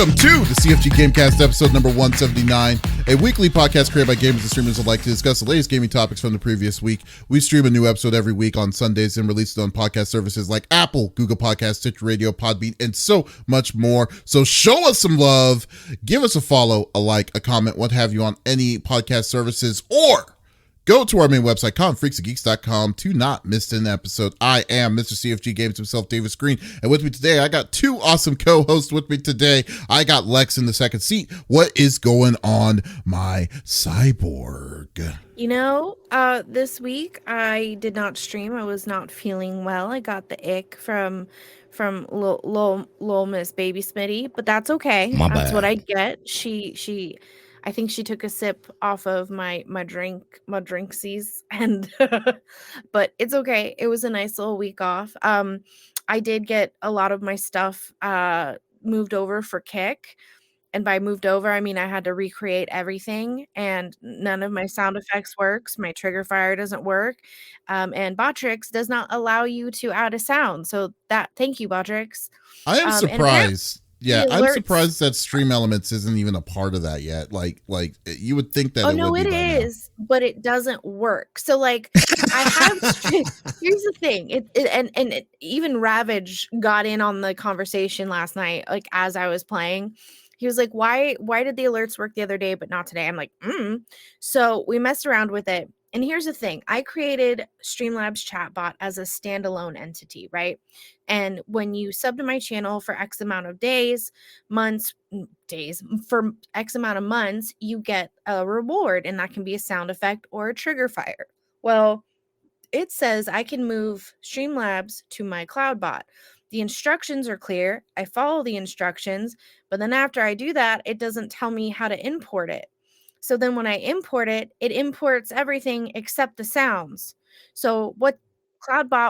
Welcome to the CFG Game Cast, episode number 179, a weekly podcast created by gamers and streamers alike to discuss the latest gaming topics from the previous week. We stream a new episode every week on Sundays and release it on podcast services like Apple, Google Podcasts, Stitcher Radio, Podbean, and so much more. So show us some love, give us a follow, a like, a comment, what have you on any podcast services, or go to our main website, freaksandgeeks.com, to not miss an episode. I am Mr. CFG Games himself, Davis Green, and with me today, I got two awesome co-hosts with me today. I got Lex in the second seat. What is going on, my cyborg? You know, this week I did not stream. I was not feeling well. I got the ick from Lil Miss Baby Smitty, but that's okay. That's what I get. I think she took a sip off of my drinksies, and but it's okay. It was a nice little week off. I did get a lot of my stuff moved over for Kick, and by moved over I mean I had to recreate everything, and none of my sound effects works. My trigger fire doesn't work, and Botrix does not allow you to add a sound. So thank you, Botrix. I am surprised. Yeah, I'm surprised that Stream Elements isn't even a part of that yet. Like you would think that. Oh no, it is, but it doesn't work. So like, I have. Here's the thing. It even Ravage got in on the conversation last night. Like as I was playing, he was like, "Why did the alerts work the other day but not today?" I'm like, So we messed around with it. And here's the thing. I created Streamlabs chatbot as a standalone entity, right? And when you sub to my channel for X amount of for X amount of months, you get a reward, and that can be a sound effect or a trigger fire. Well, it says I can move Streamlabs to my cloudbot. The instructions are clear. I follow the instructions, but then after I do that, it doesn't tell me how to import it. So then when I import it, it imports everything except the sounds. So what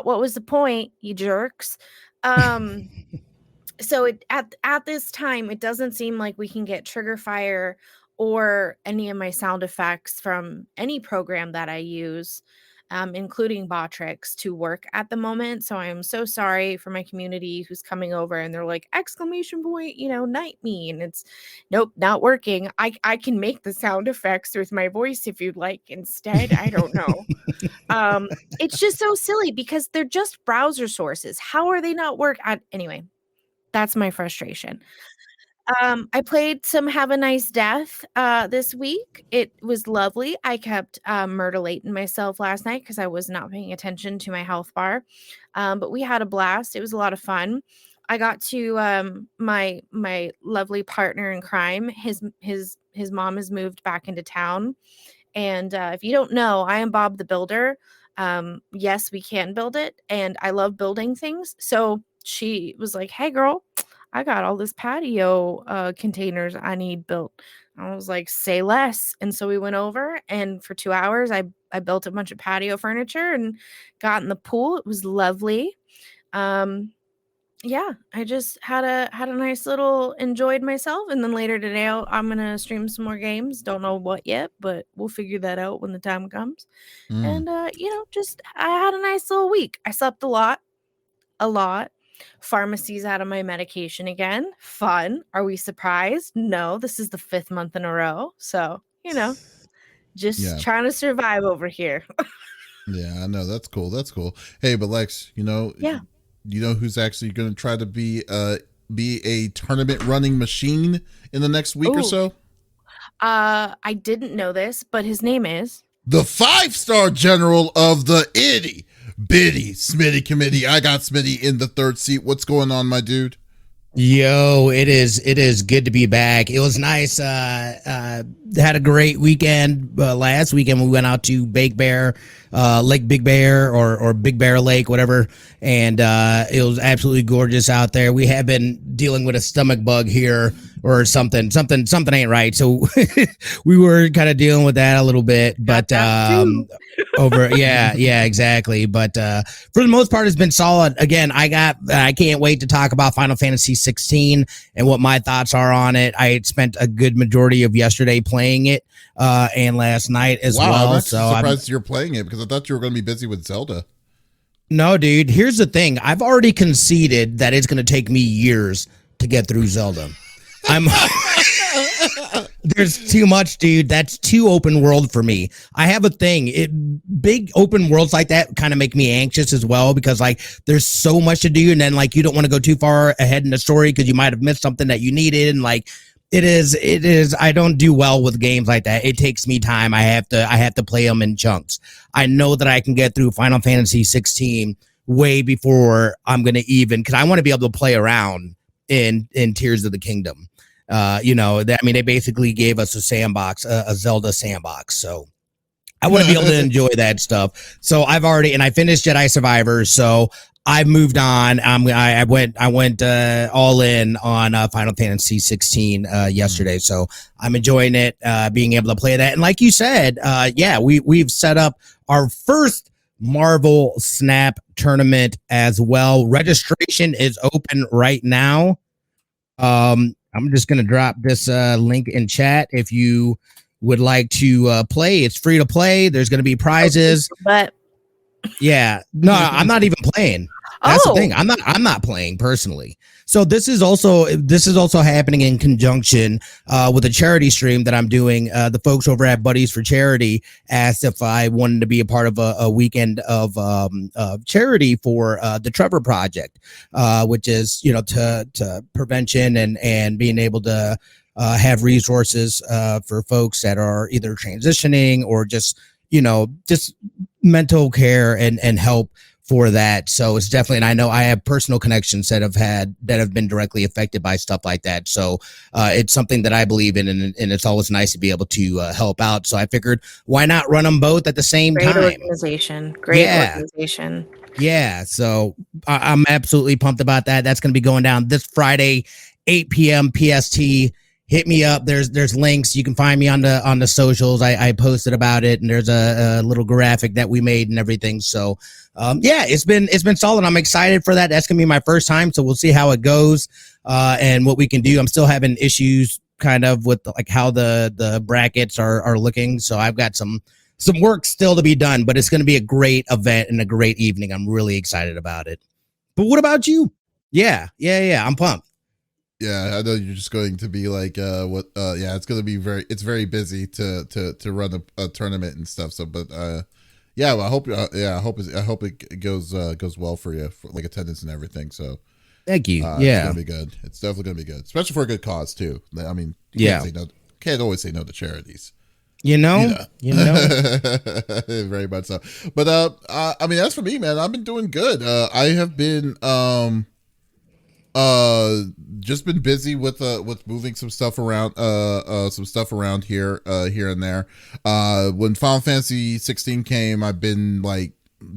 was the point, you jerks? So at this time, it doesn't seem like we can get trigger fire or any of my sound effects from any program that I use, including Botrix, to work at the moment. So I am so sorry for my community who's coming over and they're like, ! Night me. And it's nope, not working. I can make the sound effects with my voice if you'd like instead. I don't know. It's just so silly because they're just browser sources. How are they not work? Anyway, that's my frustration. I played some Have a Nice Death this week. It was lovely. I kept murderlating myself last night because I was not paying attention to my health bar. But we had a blast. It was a lot of fun. I got to my lovely partner in crime. His mom has moved back into town. And if you don't know, I am Bob the Builder. Yes, we can build it. And I love building things. So she was like, "Hey, girl, I got all this patio containers I need built." I was like, "Say less." And so we went over, and for 2 hours, I built a bunch of patio furniture and got in the pool. It was lovely. Yeah, I just had a nice little enjoyed myself. And then later today, I'm gonna stream some more games. Don't know what yet, but we'll figure that out when the time comes. And just I had a nice little week. I slept a lot. Pharmacy's out of my medication again. Fun. Are we surprised? No, this is the 5th month in a row. So, trying to survive over here. Yeah, I know. That's cool. Hey, but Lex, you know who's actually going to try to be a tournament running machine in the next week or so? I didn't know this, but his name is the 5-star general of the itty bitty Smitty committee. I got Smitty in the third seat. What's going on, my dude? Yo, it is good to be back. It was nice. Had a great weekend. Last weekend we went out to Lake Big Bear or Big Bear Lake, whatever. And it was absolutely gorgeous out there. We have been dealing with a stomach bug here or something ain't right. So we were kind of dealing with that a little bit, but exactly. But for the most part, it's been solid. Again, I can't wait to talk about Final Fantasy XVI and what my thoughts are on it. I had spent a good majority of yesterday playing it and last night as well. I'm surprised you're playing it because I thought you were going to be busy with Zelda. No, dude, here's the thing. I've already conceded that it's going to take me years to get through Zelda. I'm there's too much, dude. That's too open world for me. I have a thing. Big open worlds like that kind of make me anxious as well, because like there's so much to do, and then like you don't want to go too far ahead in the story because you might have missed something that you needed, and like it is I don't do well with games like that. It takes me time. I have to play them in chunks. I know that I can get through Final Fantasy XVI way before I'm gonna even, because I want to be able to play around in Tears of the Kingdom. They basically gave us a sandbox, a Zelda sandbox. So I want to be able to enjoy that stuff. So I finished Jedi Survivor. So I've moved on. I went all in on Final Fantasy 16 yesterday. So I'm enjoying it, being able to play that. And like you said, we've set up our first Marvel Snap tournament as well. Registration is open right now. I'm just going to drop this link in chat if you would like to play. It's free to play. There's going to be prizes. But yeah, no, I'm not even playing. That's the thing. I'm not playing personally. So this is also happening in conjunction with a charity stream that I'm doing. The folks over at Buddies for Charity asked if I wanted to be a part of a weekend of charity for the Trevor Project, which is to prevention and being able to have resources for folks that are either transitioning or just mental care and help for that. So it's definitely, and I know I have personal connections that have been directly affected by stuff like that. So it's something that I believe in, and it's always nice to be able to help out. So I figured, why not run them both at the same time? Great organization. Yeah. So I'm absolutely pumped about that. That's going to be going down this Friday, 8 p.m. PST. Hit me up. There's links. You can find me on the socials. I posted about it, and there's a little graphic that we made and everything. So it's been solid. I'm excited for that. That's gonna be my first time, so we'll see how it goes and what we can do. I'm still having issues kind of with like how the brackets are looking. So I've got some work still to be done, but it's gonna be a great event and a great evening. I'm really excited about it. But what about you? Yeah. I'm pumped. Yeah, I know you're just going to be like, it's going to be very busy to run a tournament and stuff. So, but well, I hope it goes well for you, for like attendance and everything. So, thank you. It's gonna be good. It's definitely gonna be good, especially for a good cause too. I mean, can't always say no to charities. You know. Very much so. But I mean, as for me, man, I've been doing good. I have been just been busy with moving some stuff around here and there. When Final Fantasy 16 came, I've been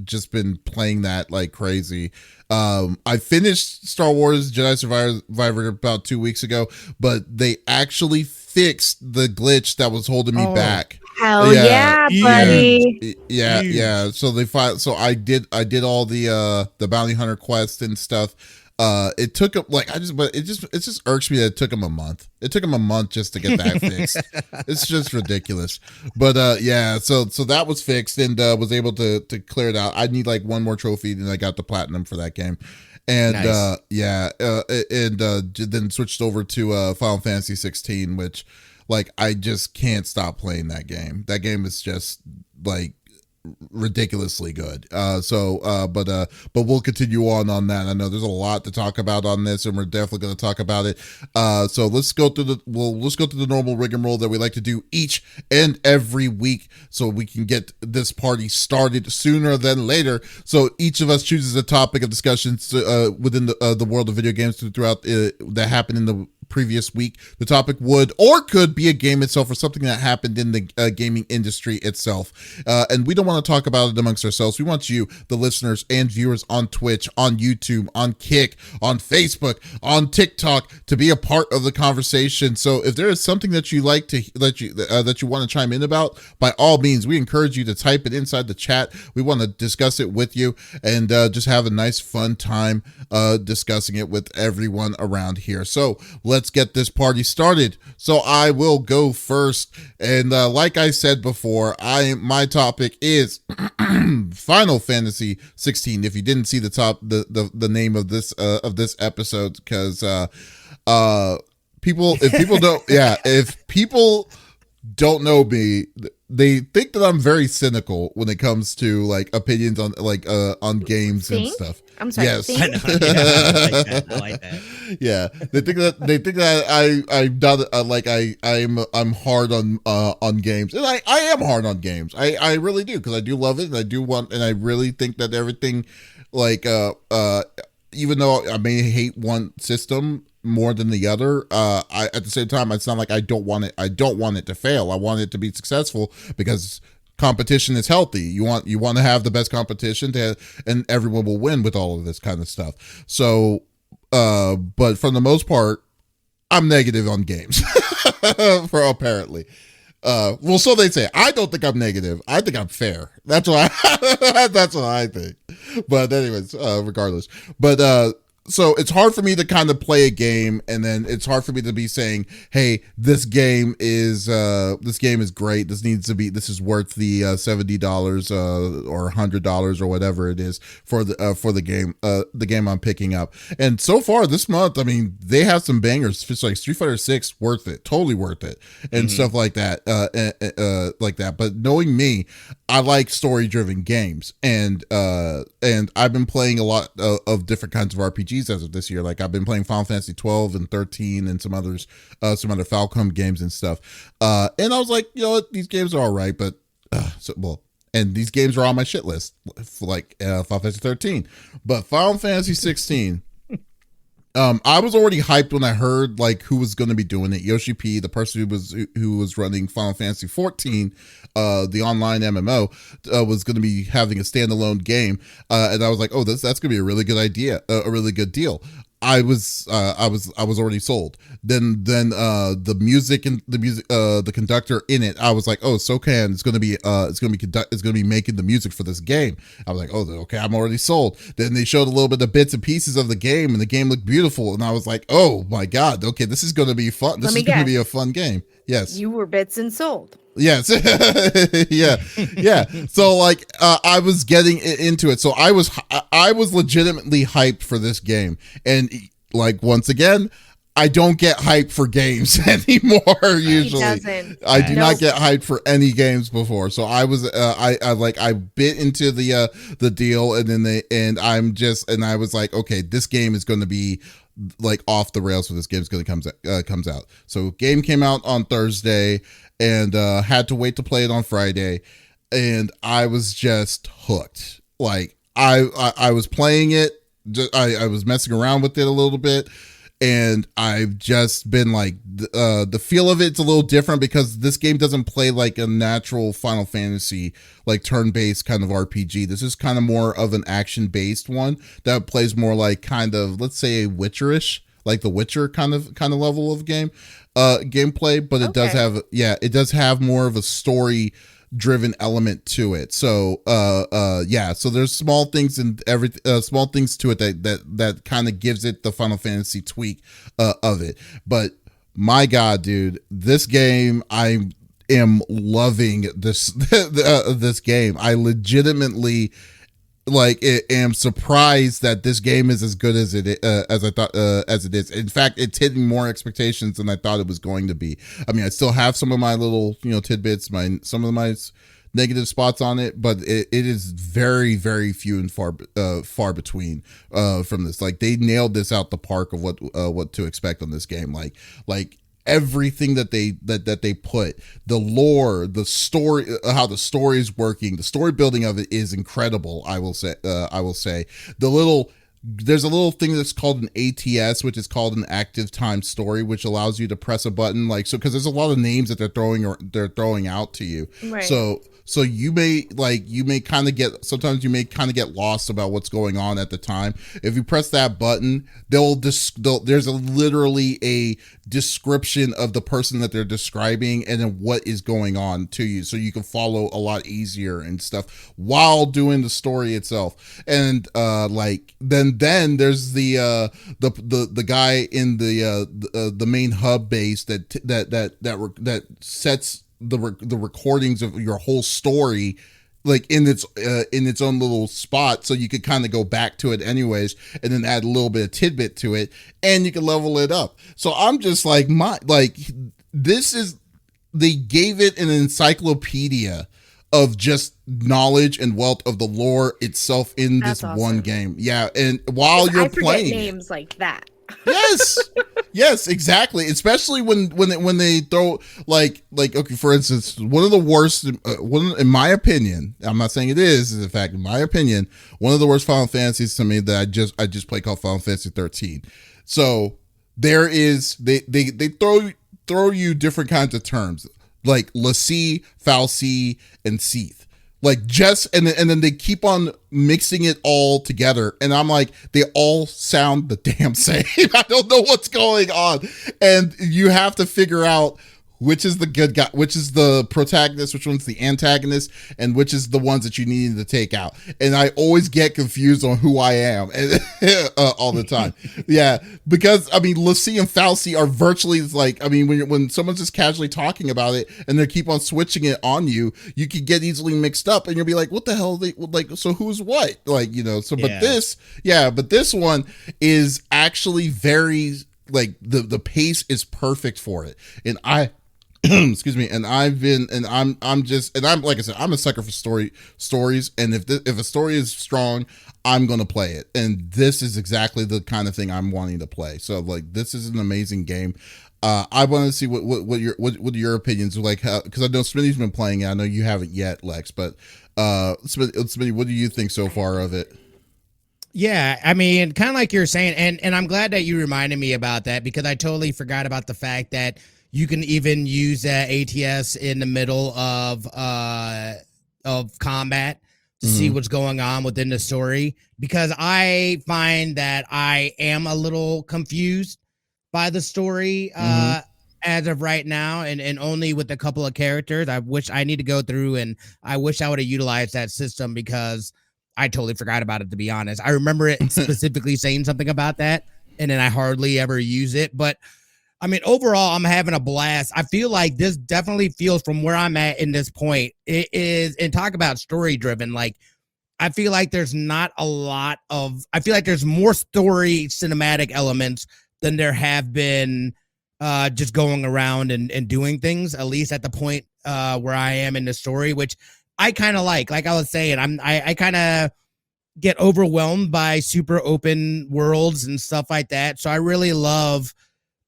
just been playing that like crazy. I finished Star Wars Jedi Survivor about 2 weeks ago, but they actually fixed the glitch that was holding me back. Hell yeah, buddy. Yeah. So I did all the bounty hunter quest and stuff. It took him it just irks me that it took him a month. It took him a month just to get that fixed. It's just ridiculous. But so that was fixed and was able to clear it out. I need like one more trophy and I got the platinum for that game. And nice. Then switched over to Final Fantasy 16, which like I just can't stop playing that game. That game is just like ridiculously good. But we'll continue on that. I know there's a lot to talk about on this, and we're definitely going to talk about it. So let's go through the normal rigmarole that we like to do each and every week, so we can get this party started sooner than later. So each of us chooses a topic of discussion within the world of video games throughout that happened in the previous week. The topic would or could be a game itself or something that happened in the gaming industry itself. And we don't want to talk about it amongst ourselves. We want you, the listeners and viewers on Twitch, on YouTube, on Kick, on Facebook, on TikTok, to be a part of the conversation. So if there is something that you like to that you want to chime in about, by all means, we encourage you to type it inside the chat. We want to discuss it with you and just have a nice fun time discussing it with everyone around here. So let's get this party started. So I will go first, and like I said before, my topic is Final Fantasy 16. If you didn't see the name of this episode, because if people don't, if people don't know me, they think that I'm very cynical when it comes to like opinions on on games and stuff. I'm sorry. Yes. I know. Yeah, I like that. Yeah, they think that I'm not I'm hard on games, and I am hard on games. I really do, because I do love it, and I do want, and I really think that everything, like even though I may hate one system more than the other, I at the same time, it's not like I don't want it to fail. I want it to be successful, because competition is healthy. You want to have the best competition and everyone will win with all of this kind of stuff. So but for the most part, I'm negative on games. For apparently. Well, so they say. I don't think I'm negative. I think I'm fair. That's what I think. But anyways, regardless. But so it's hard for me to kind of play a game, and then it's hard for me to be saying, "Hey, this game is great. This is worth the $70 or $100 or whatever it is for the game I'm picking up." And so far this month, I mean, they have some bangers. It's like Street Fighter 6, worth it, totally worth it, and stuff like that, like that. But knowing me, I like story-driven games, and I've been playing a lot of different kinds of RPGs as of this year. Like, I've been playing Final Fantasy 12 and 13 and some other Falcom games and stuff. And I was like, you know what, these games are all right, but and these games are on my shit list, like Final Fantasy 13, but Final Fantasy 16. I was already hyped when I heard like who was going to be doing it. Yoshi P, the person who was running Final Fantasy 14, the online MMO, was going to be having a standalone game, and I was like, oh, that's going to be a really good idea, a really good deal. I was already sold. Then the music and the conductor in it, I was like, oh, SOCAN is going to be making the music for this game. I was like, oh, okay, I'm already sold. Then they showed a little bit of bits and pieces of the game, and the game looked beautiful, and I was like, oh my god, okay, this is going to be fun. This is going to be a fun game. Yes, you were bits and sold. Yes. yeah. So like, I was getting into it. So I was legitimately hyped for this game. And like, once again, I don't get hyped for games anymore. Usually I do not get hyped for any games before. So I was, I bit into the deal, and I was like, okay, this game is going to be like off the rails. So this game is going to comes out. So game came out on Thursday, and had to wait to play it on Friday, and I was just hooked. Like I was playing it, I was messing around with it a little bit, and I've just been like, the feel of it's a little different, because this game doesn't play like a natural Final Fantasy, like turn-based kind of RPG. This is kind of more of an action-based one that plays more like kind of, let's say, a Witcher-ish, like the Witcher kind of level of gameplay, but it does have more of a story driven element to it. So so there's small things and small things to it that kind of gives it the Final Fantasy tweak of it. But my god, dude, this game, I am loving this this game. I legitimately am surprised that this game is as good as I thought as it is. In fact, it's hitting more expectations than I thought it was going to be. I mean, I still have some of my little tidbits, some of my negative spots on it, but it is very, very few and far between from this. Like, they nailed this out the park of what to expect on this game. Like everything that they put, the lore, the story, how the story is working, the story building of it is incredible. I will say there's a little thing that's called an ATS, which is called an active time story, which allows you to press a button, because there's a lot of names that they're throwing out to you. Right. So you may kind of get lost about what's going on at the time. If you press that button, there's literally a description of the person that they're describing and then what is going on to you, so you can follow a lot easier and stuff while doing the story itself. And then there's the guy in the main hub base that sets the recordings of your whole story like in its own little spot, so you could kind of go back to it anyways, and then add a little bit of tidbit to it, and you can level it up. So I'm just like, they gave it an encyclopedia of just knowledge and wealth of the lore itself in this one game. Yeah, and while you're playing names like that. Yes, exactly. Especially when they throw like okay, for instance, one of the worst, in my opinion, I'm not saying it is in fact, in my opinion, one of the worst Final Fantasies to me that I just played called Final Fantasy 13. So there is they throw you different kinds of terms like Lassie, Fal'Cie, and Seath. Like just and then they keep on mixing it all together, and I'm like, they all sound the damn same. I don't know what's going on, and you have to figure out which is the good guy, which is the protagonist, which one's the antagonist, and which is the ones that you need to take out. And I always get confused on who I am all the time. Yeah, because I mean, Lassie and Fal'Cie are virtually like, I mean, when someone's just casually talking about it and they keep on switching it on you, you could get easily mixed up, and you'll be like, what the hell? So who's what? Like, you know. So, but this one is actually very like the pace is perfect for it, and excuse me, and I'm like I said, I'm a sucker for stories, and if a story is strong, I'm gonna play it, and this is exactly the kind of thing I'm wanting to play. So like, this is an amazing game. I want to see what your opinions are like, because I know Smitty's been playing it. I know you haven't yet, Lex, but Smitty, what do you think so far of it? Yeah, I mean, kind of like you're saying, and I'm glad that you reminded me about that, because I totally forgot about the fact that you can even use ATS in the middle of combat to see what's going on within the story, because I find that I am a little confused by the story as of right now, and only with a couple of characters. I wish I need to go through, and I wish I would have utilized that system, because I totally forgot about it, to be honest. I remember it specifically saying something about that, and then I hardly ever use it. But I mean, overall, I'm having a blast. I feel like this definitely feels, from where I'm at in this point, it is, and talk about story driven. Like, I feel like there's not a lot of, I feel like there's more story cinematic elements than there have been just going around and doing things, at least at the point where I am in the story, which I kind of like I was saying, I kind of get overwhelmed by super open worlds and stuff like that. So I really love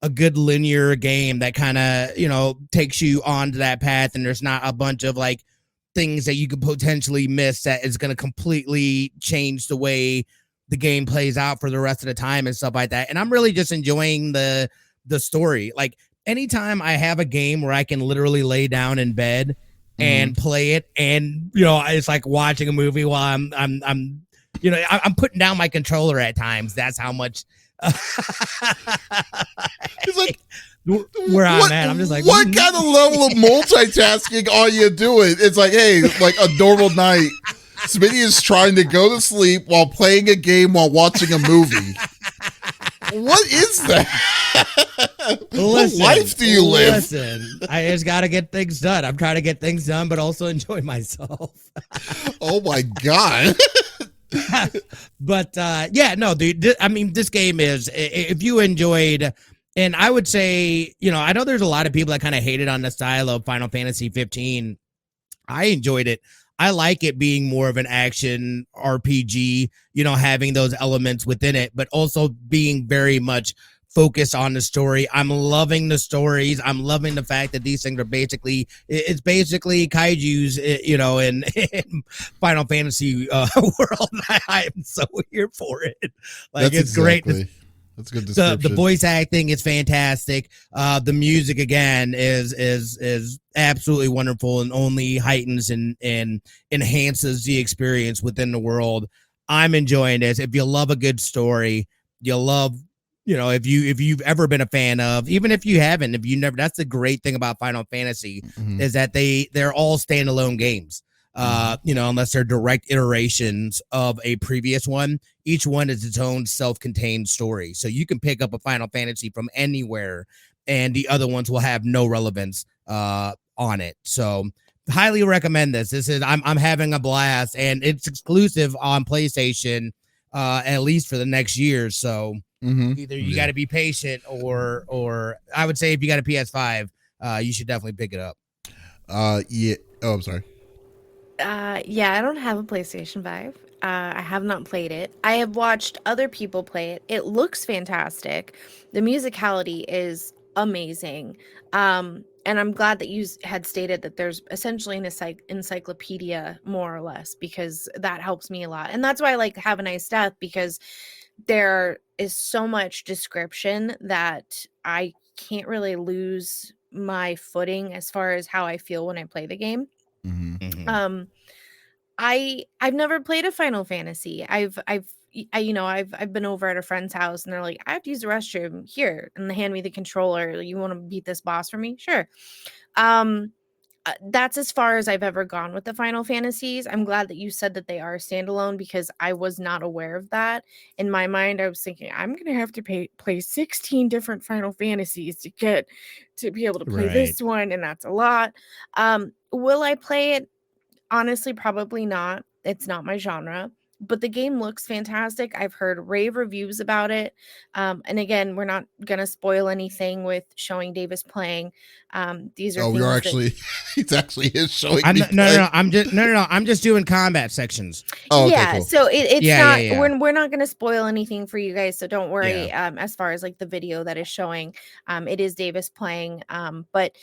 a good linear game that kind of, you know, takes you onto that path, and there's not a bunch of like things that you could potentially miss that is going to completely change the way the game plays out for the rest of the time and stuff like that. And I'm really just enjoying the story. Like, anytime I have a game where I can literally lay down in bed and play it, and you know, it's like watching a movie while I'm you know, I'm putting down my controller at times. That's how much it's like, where I'm at. I'm just like, what kind of level of multitasking are you doing? It's like, hey, like a normal night, Smitty is trying to go to sleep while playing a game while watching a movie. What is that? What life do you live? Listen, I just got to get things done. I'm trying to get things done, but also enjoy myself. Oh my God. But yeah, no, dude, I mean, this game is, if you enjoyed, and I would say, you know, I know there's a lot of people that kind of hated on the style of Final Fantasy 15. I enjoyed it. I like it being more of an action RPG, you know, having those elements within it, but also being very much focused on the story. I'm loving the stories. I'm loving the fact that these things are basically, it's basically kaijus, you know, in Final Fantasy world. I am so here for it. Like, it's great. That's a good description. The voice acting is fantastic. The music, again, is absolutely wonderful, and only heightens and enhances the experience within the world. I'm enjoying this. If you love a good story, you'll love, you know, if you've ever been a fan of, even if you haven't, if you never, that's the great thing about Final Fantasy, is that they're all standalone games. You know, unless they're direct iterations of a previous one, each one is its own self-contained story. So you can pick up a Final Fantasy from anywhere, and the other ones will have no relevance on it. So highly recommend this. I'm having a blast, and it's exclusive on PlayStation, at least for the next year. So either you got to be patient, or I would say if you got a PS5, you should definitely pick it up. Yeah. Oh, I'm sorry. Yeah, I don't have a PlayStation 5. I have not played it. I have watched other people play it. It looks fantastic. The musicality is amazing. And I'm glad that you had stated that there's essentially an encyclopedia, more or less, because that helps me a lot. And that's why I like Have a Nice Death, because there is so much description that I can't really lose my footing as far as how I feel when I play the game. I've never played a Final Fantasy. I've been over at a friend's house and they're like, I have to use the restroom here, and they hand me the controller. You want to beat this boss for me? Sure. That's as far as I've ever gone with the Final Fantasies. I'm glad that you said that they are standalone, because I was not aware of that. In my mind, I was thinking I'm gonna have to play 16 different Final Fantasies to be able to play this one, and that's a lot. Will I play it? Honestly, probably not. It's not my genre, but the game looks fantastic. I've heard rave reviews about it. And again, we're not going to spoil anything with showing Davis playing. These are we are actually, it's actually his showing. No. I'm just doing combat sections. Oh, okay, yeah. cool. So it's not, yeah. we're not going to spoil anything for you guys. So don't worry. As far as like the video that is showing, it is Davis playing. But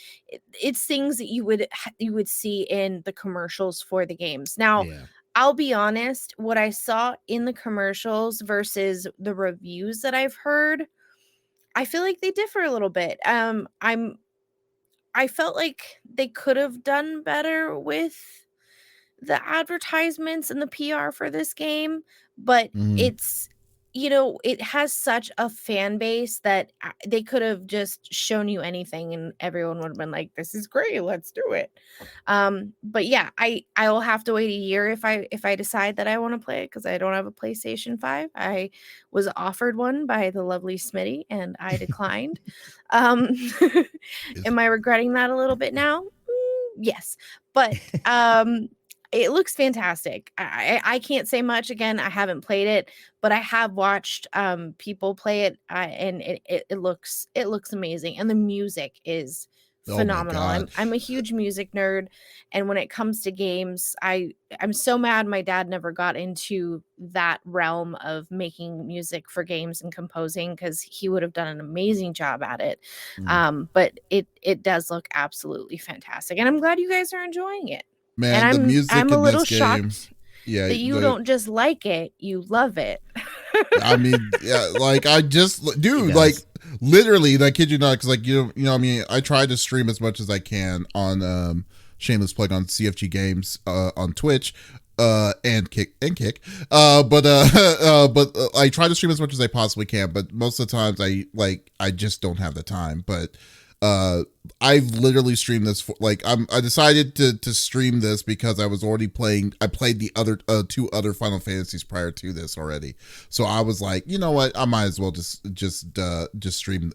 it's things that you would see in the commercials for the games. Now, I'll be honest, what I saw in the commercials versus the reviews that I've heard, I feel like they differ a little bit. I felt like they could have done better with the advertisements and the PR for this game, but it's, it has such a fan base that they could have just shown you anything and everyone would have been like, this is great, let's do it. But yeah, I will have to wait a year if I decide that I want to play it, because I don't have a PlayStation 5. I was offered one by the lovely Smitty and I declined. Am I regretting that a little bit now? Yes. But it looks fantastic. I can't say much. Again, I haven't played it, but I have watched people play it, and it looks amazing, and the music is phenomenal. I'm a huge music nerd, and when it comes to games, I'm so mad my dad never got into that realm of making music for games and composing, because he would have done an amazing job at it. But it does look absolutely fantastic, and I'm glad you guys are enjoying it. Man, and the music I'm in a little this game, shocked that you don't just like it, you love it. I mean, like I just, dude, like literally, I kid you not, because like I mean, I try to stream as much as I can on shameless plug on CFG Games on Twitch. And kick, but I try to stream as much as I possibly can, but most of the times I just don't have the time. But I've literally streamed this for, like, I decided to stream this because I was already playing. I played the other two other Final Fantasies prior to this already, so I was like, you know what, I might as well just stream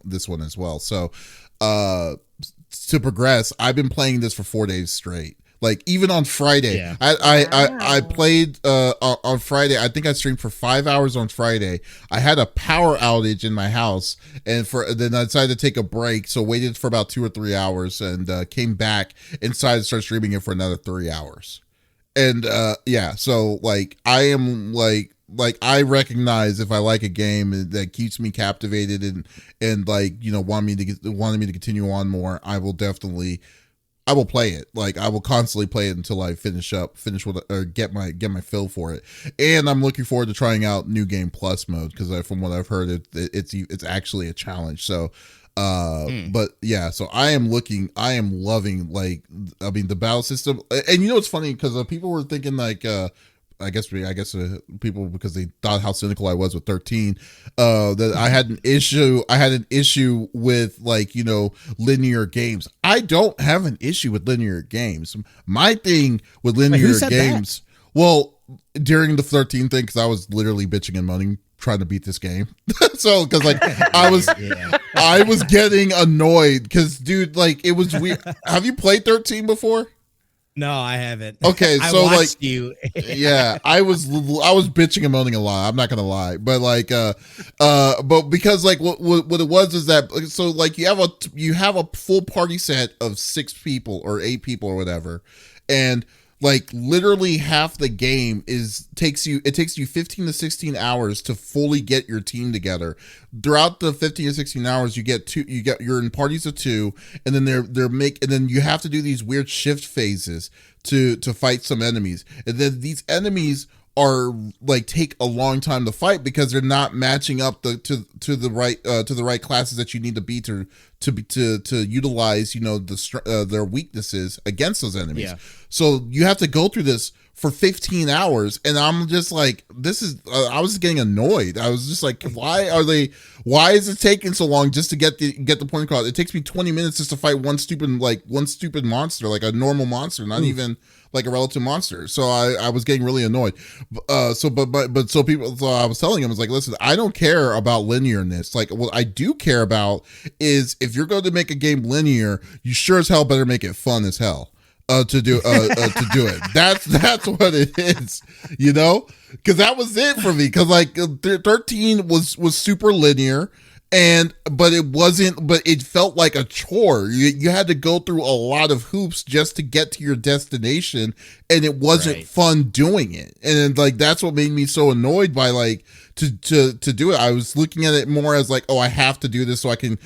this one as well. So to progress, I've been playing this for 4 days straight. Like, even on Friday, I played on Friday. I think I streamed for 5 hours on Friday. I had a power outage in my house, and then I decided to take a break. So waited for about 2 or 3 hours, and came back and decided to start streaming it for another 3 hours. And so like I am like I recognize if I like a game that keeps me captivated and like, wanting me to continue on more, I will play it. Like, I will constantly play it until I finish with it, or get my fill for it. And I'm looking forward to trying out New Game Plus mode, because from what I've heard, it's actually a challenge. So, but yeah, so I am loving, like, I mean, the battle system. And it's funny, because people were thinking like, I guess people, because they thought how cynical I was with 13, that I had an issue with, like, linear games. I don't have an issue with linear games. My thing with linear games, well, during the 13 thing, because I was literally bitching and moaning trying to beat this game. So, because like I was getting annoyed, because dude, like, it was weird. Have you played 13 before? No, I haven't. Okay, I so watched you. yeah, I was bitching and moaning a lot. I'm not gonna lie, but but because like what it was is that so like you have a full party set of 6 people or 8 people or whatever, and like literally half the game takes you 15 to 16 hours to fully get your team together. Throughout the 15 to 16 hours, you're in parties of 2, and then and then you have to do these weird shift phases to fight some enemies, and then these enemies are like take a long time to fight because they're not matching up to the right classes that you need to be to utilize their weaknesses against those enemies. Yeah. So you have to go through this for 15 hours, and I'm just like, I was getting annoyed. I was just like, why is it taking so long just to get the point across? It takes me 20 minutes just to fight one stupid monster, like a normal monster, not even like a relative monster. So I was getting really annoyed. So I was telling him, I was like, listen, I don't care about linearness. Like, what I do care about is if you're going to make a game linear, you sure as hell better make it fun as hell. To do it. That's what it is, because that was it for me. Because like 13 was super linear, but it felt like a chore. You had to go through a lot of hoops just to get to your destination, and it wasn't fun doing it. And like that's what made me so annoyed by like to do it. I was looking at it more as like, oh, I have to do this so I can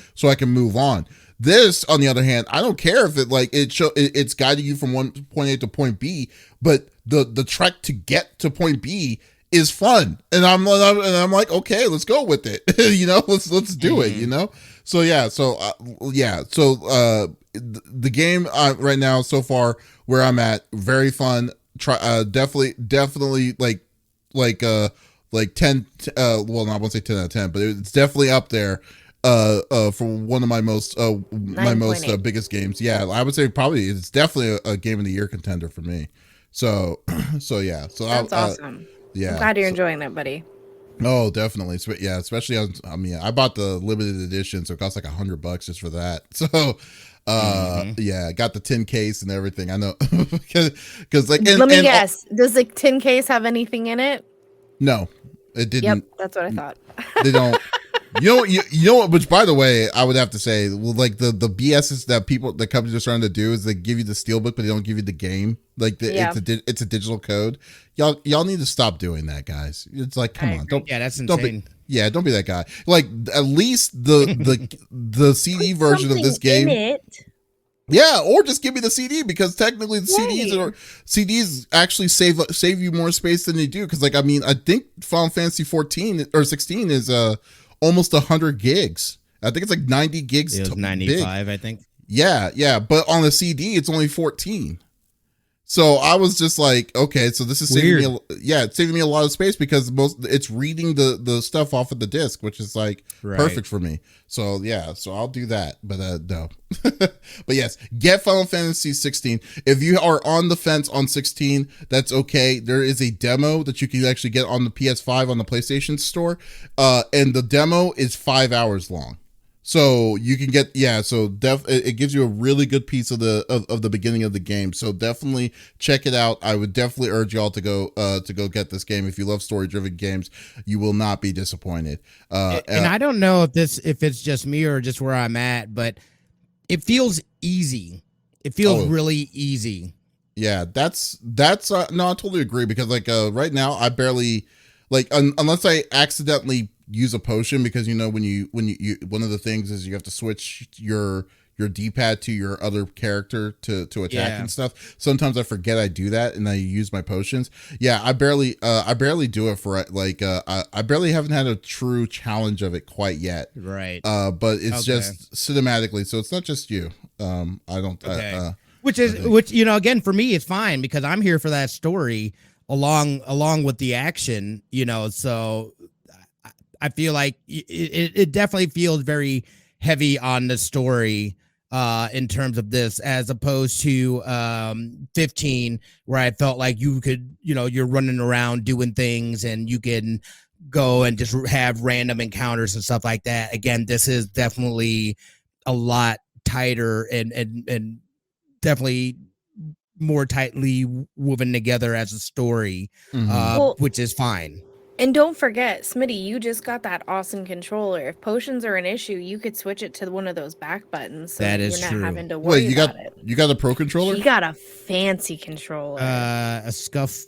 move on. This, on the other hand, I don't care if it's guiding you from one point A to point B, but the trek to get to point B is fun, and I'm like, okay, let's go with it, let's do it, So yeah, the game right now so far where I'm at, very fun. Definitely like 10. Well, I won't say 10 out of 10, but it's definitely up there. For one of my most biggest games. Yeah, I would say probably it's definitely a game of the year contender for me. So yeah, so that's awesome. Yeah, I'm glad you're enjoying that, buddy. Oh, definitely. Yeah, especially I bought the limited edition, so it cost like $100 just for that. So yeah, I got the tin case and everything. I know because like let me guess, does the tin case have anything in it? No, it didn't. Yep, that's what I thought. They don't. You know what? Which, by the way, I would have to say, well, like the BS that the companies are starting to do is they give you the steelbook, but they don't give you the game. Like it's a digital code. Y'all need to stop doing that, guys. It's like, come on, that's insane. Don't be that guy. Like at least the CD version of this game. Yeah, or just give me the CD, because technically the CDs actually save you more space than they do. Because like I think Final Fantasy 14 or 16 is almost 100 gigs. I think it's like 90 gigs. It was 95, big. I think. Yeah, but on the CD it's only 14. So I was just like, okay, so this is it's saving me a lot of space, because it's reading the stuff off of the disc, which is like perfect for me. So yeah, so I'll do that. But no. But yes, get Final Fantasy 16. If you are on the fence on 16, that's okay. There is a demo that you can actually get on the PS5 on the PlayStation Store. And the demo is 5 hours long. So you can get, it gives you a really good piece of the beginning of the game. So definitely check it out. I would definitely urge y'all to go get this game. If you love story-driven games, you will not be disappointed. And I don't know if it's just me or just where I'm at, but it feels easy. It feels really easy. Yeah, that's no, I totally agree, because like right now I barely unless I accidentally use a potion, because when you one of the things is you have to switch your D-pad to your other character to attack and stuff. Sometimes I forget I do that and I use my potions. Yeah, I barely do it for I barely haven't had a true challenge of it quite yet. Right. But it's just cinematically, so it's not just you. I don't. Okay. Which again, for me it's fine, because I'm here for that story along with the action. So I feel like it definitely feels very heavy on the story in terms of this, as opposed to 15, where I felt like you could, you're running around doing things and you can go and just have random encounters and stuff like that. Again, this is definitely a lot tighter and definitely more tightly woven together as a story, which is fine. And don't forget, Smitty, you just got that awesome controller. If potions are an issue, you could switch it to one of those back buttons, so that you're is not true. having to worry about it. You got a pro controller? He got a fancy controller. A scuff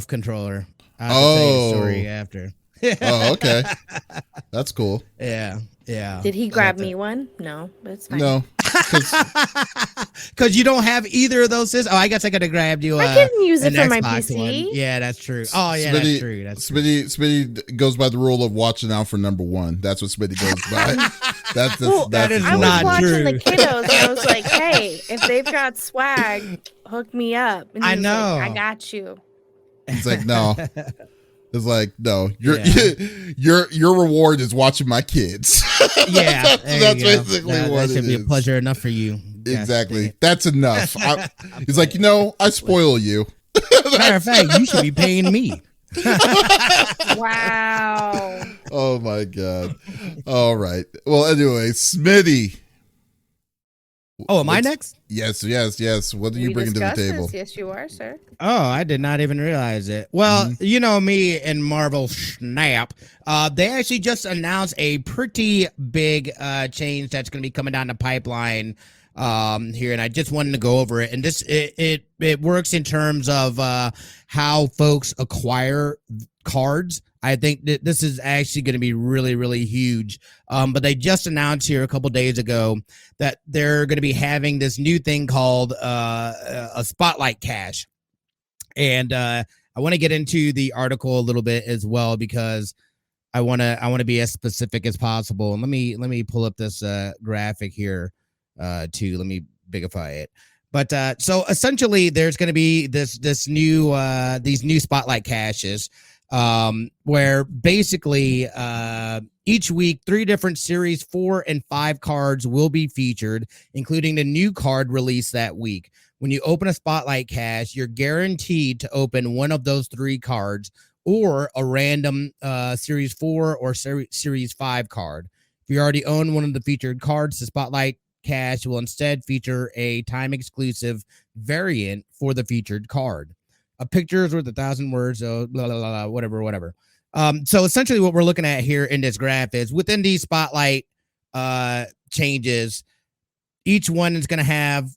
controller. I'll tell you the story after. Oh, okay. That's cool. Yeah. Did he grab me one? No, that's fine. No. Because you don't have either of those systems. Oh, I guess I could have grabbed you. I can use it for my Xbox PC. one. Yeah, that's true. Oh, yeah, Smitty, that's true. Smitty goes by the rule of watching out for number one. That's what Smitty goes by. That is I was not watching true. the kiddos, and I was like, "Hey, if they've got swag, hook me up." And I know. Like, I got you. He's like, no. It's like, no. Your reward is watching my kids. Yeah, that's basically what that should be a pleasure enough for you. Exactly. That's enough. He's like, I spoil you. Matter of fact, you should be paying me. Wow. Oh my God. All right. Well, anyway, Smitty. Oh, am I next? Yes. What are you bringing to the table? Yes, you are, sir. Oh, I did not even realize it. Well, you know me and Marvel Snap. They actually just announced a pretty big change that's going to be coming down the pipeline here, and I just wanted to go over it. And this it works in terms of how folks acquire cards. I think that this is actually going to be really, really huge. But they just announced here a couple days ago that they're going to be having this new thing called a spotlight cache. And I want to get into the article a little bit as well, because I want to be as specific as possible. And let me pull up this graphic here too. Let me bigify it. But so essentially, there's going to be these new spotlight caches. Where basically each week 3 different series 4 and 5 cards will be featured, including the new card released that week. When you open a spotlight cache, you're guaranteed to open one of those 3 cards or a random series 4 or series 5 card. If you already own one of the featured cards, the spotlight cache will instead feature a time exclusive variant for the featured card. A picture is worth 1,000 words, so blah, blah, blah, whatever. So essentially what we're looking at here in this graph is within these spotlight changes, each one is going to have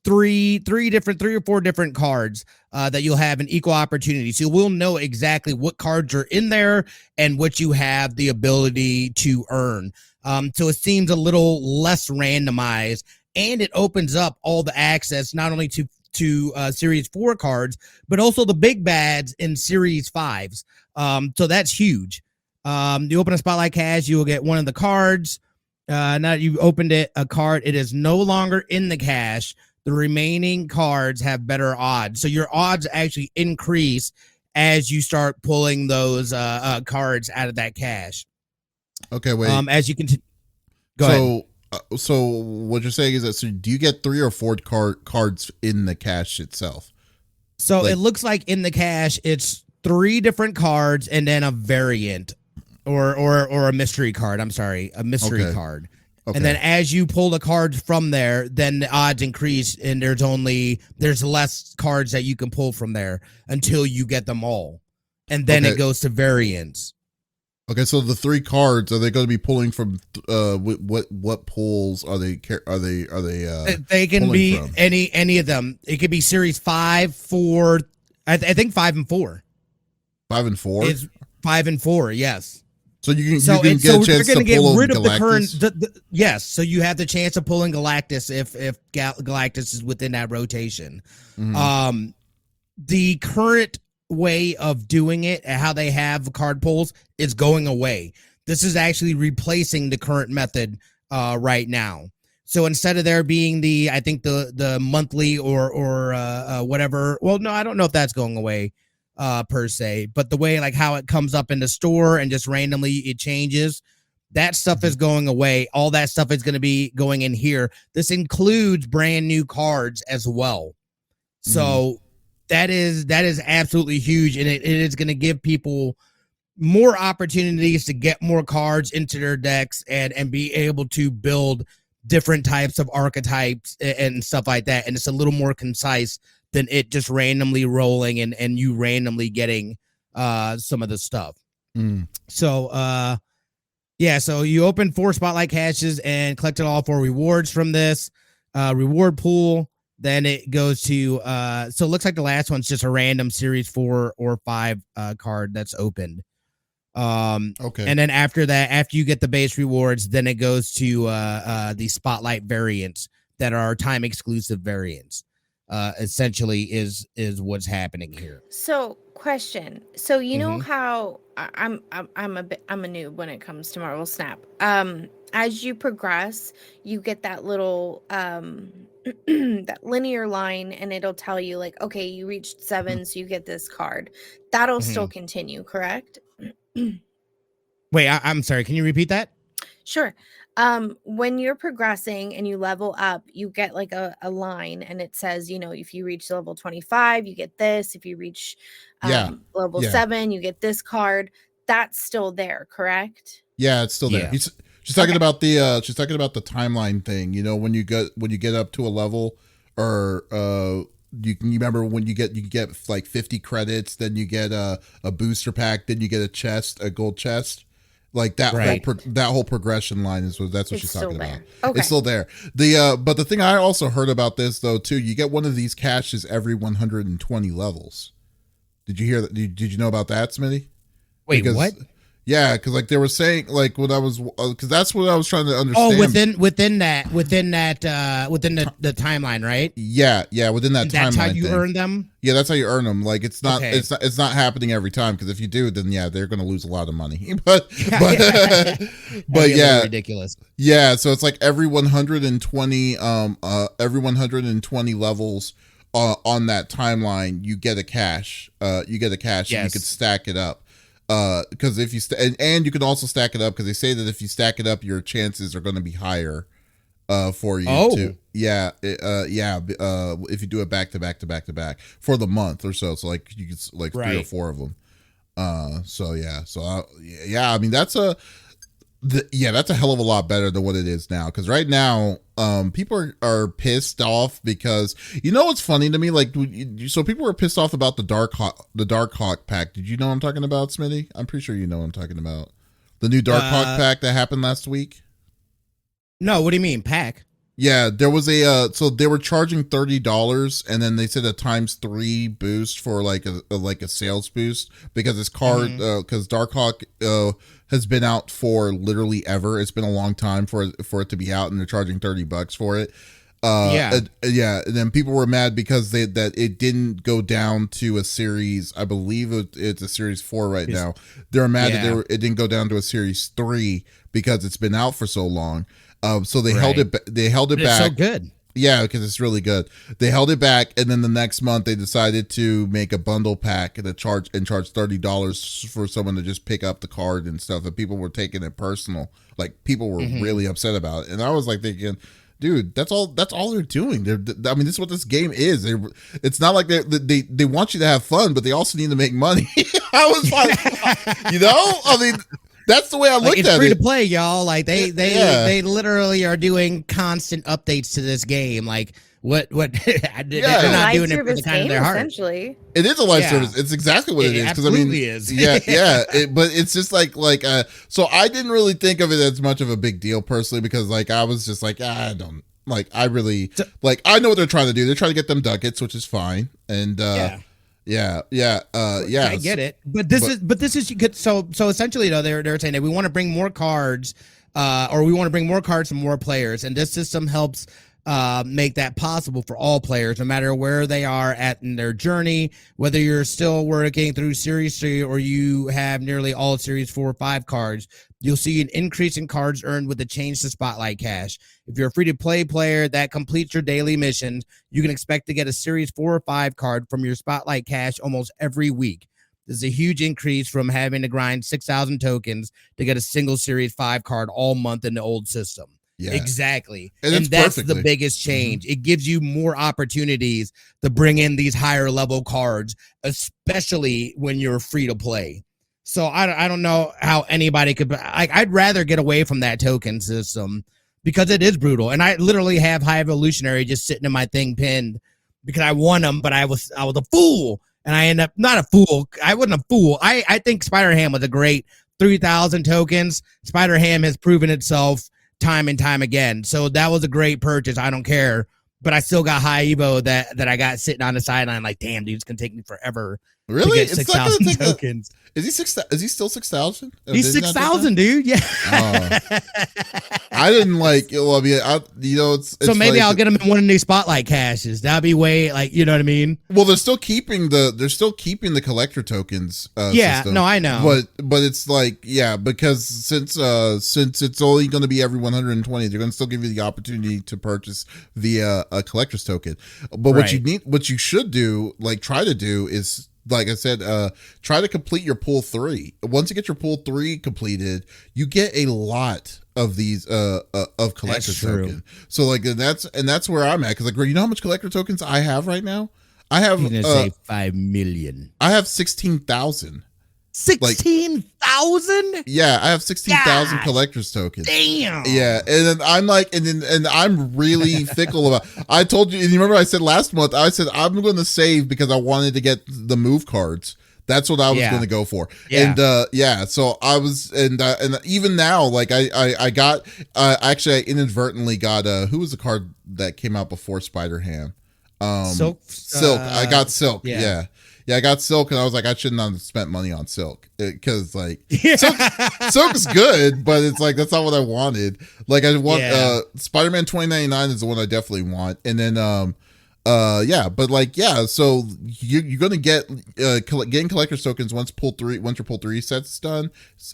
three or four different cards that you'll have an equal opportunity. So we'll know exactly what cards are in there and what you have the ability to earn. So it seems a little less randomized, and it opens up all the access not only to series 4 cards, but also the big bads in series 5s. So that's huge. You open a spotlight cache, you will get one of the cards. Now that you've opened a card, it is no longer in the cache. The remaining cards have better odds. So your odds actually increase as you start pulling those cards out of that cache. Okay, wait. As you continue. Go ahead. So what you're saying is that, so do you get 3 or 4 cards in the cache itself? So it looks like in the cache, it's 3 different cards and then a variant or a mystery card. I'm sorry, a mystery card. Okay. And then as you pull the cards from there, then the odds increase, and there's less cards that you can pull from there until you get them all. And then it goes to variants. Okay, so the 3 cards, are they going to be pulling from what pulls are they they can be from? any of them. It could be series 5, 4. I think 5 and 4. 5 and 4? It's 5 and 4, yes. So you can get a chance to pull rid of the current. Yes, so you have the chance of pulling Galactus if Galactus is within that rotation. Mm-hmm. The current way of doing it and how they have card pulls is going away. This is actually replacing the current method right now. So instead of there being the monthly or whatever, well, no, I don't know if that's going away per se, but the way like how it comes up in the store and just randomly it changes, that stuff is going away. All that stuff is going to be going in here. This includes brand new cards as well. So that is absolutely huge, and it is going to give people more opportunities to get more cards into their decks and be able to build different types of archetypes and stuff like that. And it's a little more concise than it just randomly rolling and you randomly getting some of the stuff. So so you open 4 spotlight caches and collected all 4 rewards from this reward pool. Then it goes to so it looks like the last one's just a random series 4 or 5 card that's opened. Okay. And then after that, after you get the base rewards, then it goes to the spotlight variants that are time exclusive variants. Essentially is what's happening here. So, question. So you know how I'm a noob when it comes to Marvel Snap. As you progress, you get that little that linear line, and it'll tell you like, okay, you reached 7, so you get this card. That'll still continue, correct? Wait, I'm sorry. Can you repeat that? Sure. When you're progressing and you level up, you get like a line, and it says, you know, if you reach level 25, you get this. If you reach level 7, you get this card. That's still there, correct? Yeah, it's still there. She's talking about the timeline thing. You know, when you get up to a level, or you remember when you get like 50 credits, then you get a booster pack, then you get a gold chest. Like that whole progression line that's what she's talking about. Okay. It's still there. But the thing I also heard about this though too, you get one of these caches every 120 levels. Did you hear that? Did you know about that, Smitty? Wait, what? Yeah, because like they were saying, like when I was, because that's what I was trying to understand. Oh, within the timeline, right? Yeah, within that timeline. That's how you earn them. Yeah, that's how you earn them. Like it's not happening every time, because if you do, then they're going to lose a lot of money. but yeah, ridiculous. Yeah, so it's like every 120 levels on that timeline, you get a cache. And you can stack it up. Because if you and you can also stack it up, because they say that if you stack it up, your chances are going to be higher for you to if you do it back to back for the month or so. So like you get like 3 or 4 of them. I mean that's a hell of a lot better than what it is now, because right now people are pissed off because, you know what's funny to me, like, so people were pissed off about the Dark Hawk pack. Did you know what I'm talking about, Smitty? I'm pretty sure you know what I'm talking about. The new Dark Hawk pack that happened last week. No, what do you mean pack? Yeah, there was so they were charging $30, and then they said a ×3 boost for like a sales boost, because this card, because Dark Hawk has been out for literally ever. It's been a long time for it to be out, and they're charging $30 for it. And then people were mad because that it didn't go down to a series. I believe it's a series 4 right now. They're mad that it didn't go down to a series 3 because it's been out for so long. So they held it. They held it back. It's so good. Yeah, because it's really good. They held it back, and then the next month they decided to make a bundle pack and charge $30 for someone to just pick up the card and stuff. And people were taking it personal. Like people were really upset about it. And I was like thinking, dude, that's all they're doing. I mean, this is what this game is. It's not like they want you to have fun, but they also need to make money. I was like, I mean. That's the way I looked at it. It's free to play, y'all. Like they literally are doing constant updates to this game. Like what? They're not doing it for the kind of their heart. Essentially, it is a live service. It's exactly what it is. Because I mean, is. But it's just like. So I didn't really think of it as much of a big deal personally, because like I was just like, I don't like. I really I know what they're trying to do. They're trying to get them ducats, which is fine. And I get it, but this is good. So essentially, though, they're saying that we want to bring more cards, or we want to bring more cards to more players, and this system helps make that possible for all players, no matter where they are at in their journey. Whether you're still working through Series 3 or you have nearly all Series 4 or 5 cards, you'll see an increase in cards earned with the change to Spotlight Cash. If you're a free-to-play player that completes your daily missions, you can expect to get a Series 4 or 5 card from your Spotlight Cash almost every week. This is a huge increase from having to grind 6,000 tokens to get a single Series 5 card all month in the old system. Yeah. Exactly. And that's the biggest change. It gives you more opportunities to bring in these higher level cards, especially when you're free to play. So I don't know how anybody could. I'd rather get away from that token system because it is brutal. And I literally have High Evolutionary just sitting in my thing pinned because I won them, but I was a fool. And I end up not a fool. I wasn't a fool. I think Spider-Ham was a great 3,000 tokens. Spider-Ham has proven itself time and time again. So that was a great purchase. I don't care. But I still got High Evo that I got sitting on the sideline like, damn, dude, it's going to take me forever. Really? To get 6,000 tokens. Is he still 6,000? He's 6,000, dude. Yeah. I didn't like. Well, I mean, it's so maybe like, I'll get him in one of the new spotlight caches. That'd be way like, you know what I mean? Well, they're still keeping the collector tokens. Yeah. System. No, I know. But it's like, yeah, because since it's only going to be every 120, they're going to still give you the opportunity to purchase via a collector's token. But what you should do, like try to do is, like I said, try to complete your pool 3. Once you get your pool 3 completed, you get a lot of these of collector tokens. So like that's where I'm at, because like, you know how much collector tokens I have right now? I have You're gonna say 5 million. I have 16,000. 16,000? Yeah, I have 16,000 collector's tokens. Damn. Yeah, and then I'm like, and I'm really fickle about. I told you, and you remember I said last month, I said I'm going to save because I wanted to get the move cards. That's what I was going to go for. Yeah. And so I was, and even now, like I got, actually I inadvertently got who was the card that came out before Spider-Ham? Silk. I got Silk. Yeah. Yeah, I got Silk, and I was like, I shouldn't have spent money on Silk, because like Silk is good, but it's like that's not what I wanted. Like I want Spider-Man 2099 is the one I definitely want, and then so you're gonna get getting collector's tokens once your pool 3 set's done.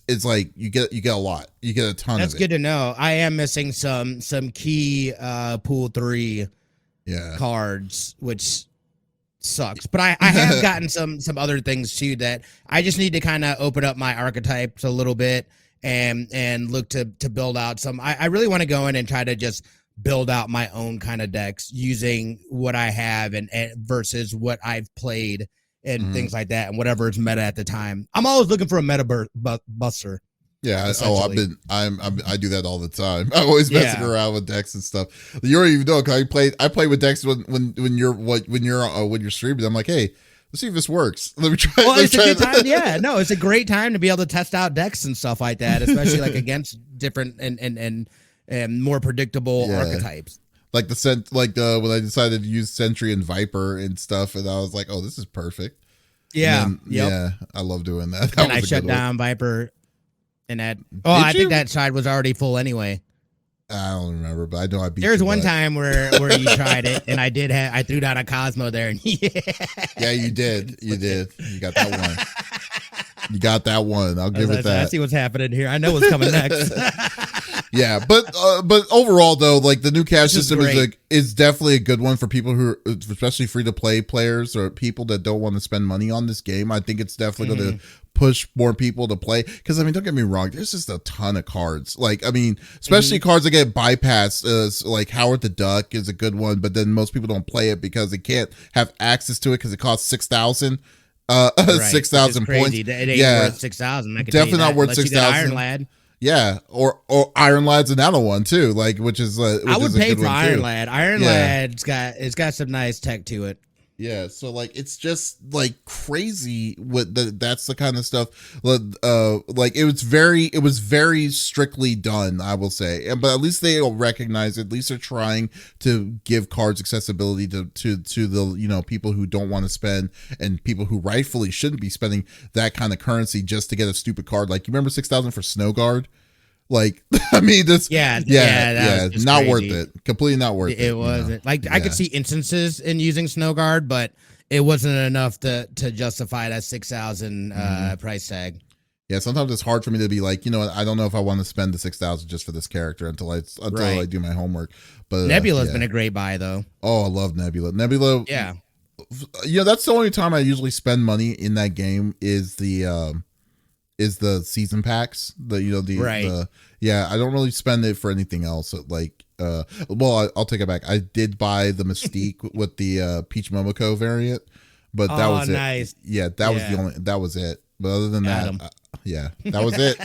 It's like you get a lot, you get a ton. That's of good to know. I am missing some key pool 3 cards, which sucks, but I have gotten some other things too that I just need to kind of open up my archetypes a little bit and look to build out some. I really want to go in and try to just build out my own kind of decks using what I have and versus what I've played and things like that, and whatever is meta at the time. I'm always looking for a meta buster. Yeah. Oh, I do that all the time. I'm always messing around with decks and stuff. You already even know, because I play with decks when you're streaming. I'm like, hey, let's see if this works. Let me try. Well, it's a good time. Yeah, no, it's a great time to be able to test out decks and stuff like that, especially like against different and more predictable archetypes. Like when I decided to use Sentry and Viper and stuff, and I was like, oh, this is perfect. Yeah. Yeah, I love doing that. And I shut down Viper. And that, I think that side was already full anyway. I don't remember, but I know I beat. There's one time where you tried it, and I threw down a Cosmo there, and yeah, you did. You got that one. You got that one. I'll give it that. I see what's happening here. I know what's coming next. Yeah, but overall though, like the new cash system is definitely a good one for people who, especially free to play players or people that don't want to spend money on this game. I think it's definitely going to push more people to play, because I mean, don't get me wrong, there's just a ton of cards. Like, I mean, especially cards that get bypassed, like Howard the Duck is a good one, but then most people don't play it because they can't have access to it because it costs 6,000. 6,000 points. It ain't worth 6,000. Definitely not worth 6,000. Iron Lad. Yeah, or Iron Lad's another one too. Like, which is I would pay for Iron Lad. Iron Lad's got some nice tech to it. Yeah, so like it's just like crazy that's the kind of stuff. Like it was very strictly done, I will say. But at least they recognize it. At least they're trying to give cards accessibility to the people who don't want to spend, and people who rightfully shouldn't be spending that kind of currency just to get a stupid card. Like, you remember 6,000 for Snow Guard? Like, I mean, this, not crazy. worth it. Completely not worth it. It wasn't. Like, I could see instances in using Snow Guard, but it wasn't enough to justify that 6,000 price tag. Yeah, sometimes it's hard for me to be like, I don't know if I want to spend the 6,000 just for this character until I do my homework. But Nebula's been a great buy though. Oh, I love Nebula. Nebula. Yeah. That's the only time I usually spend money in that game is the season packs. I don't really spend it for anything else. Like, I'll take it back. I did buy the Mystique with the Peach Momoko variant, but that was it. Nice. Yeah, that was it. But other than that, that was it.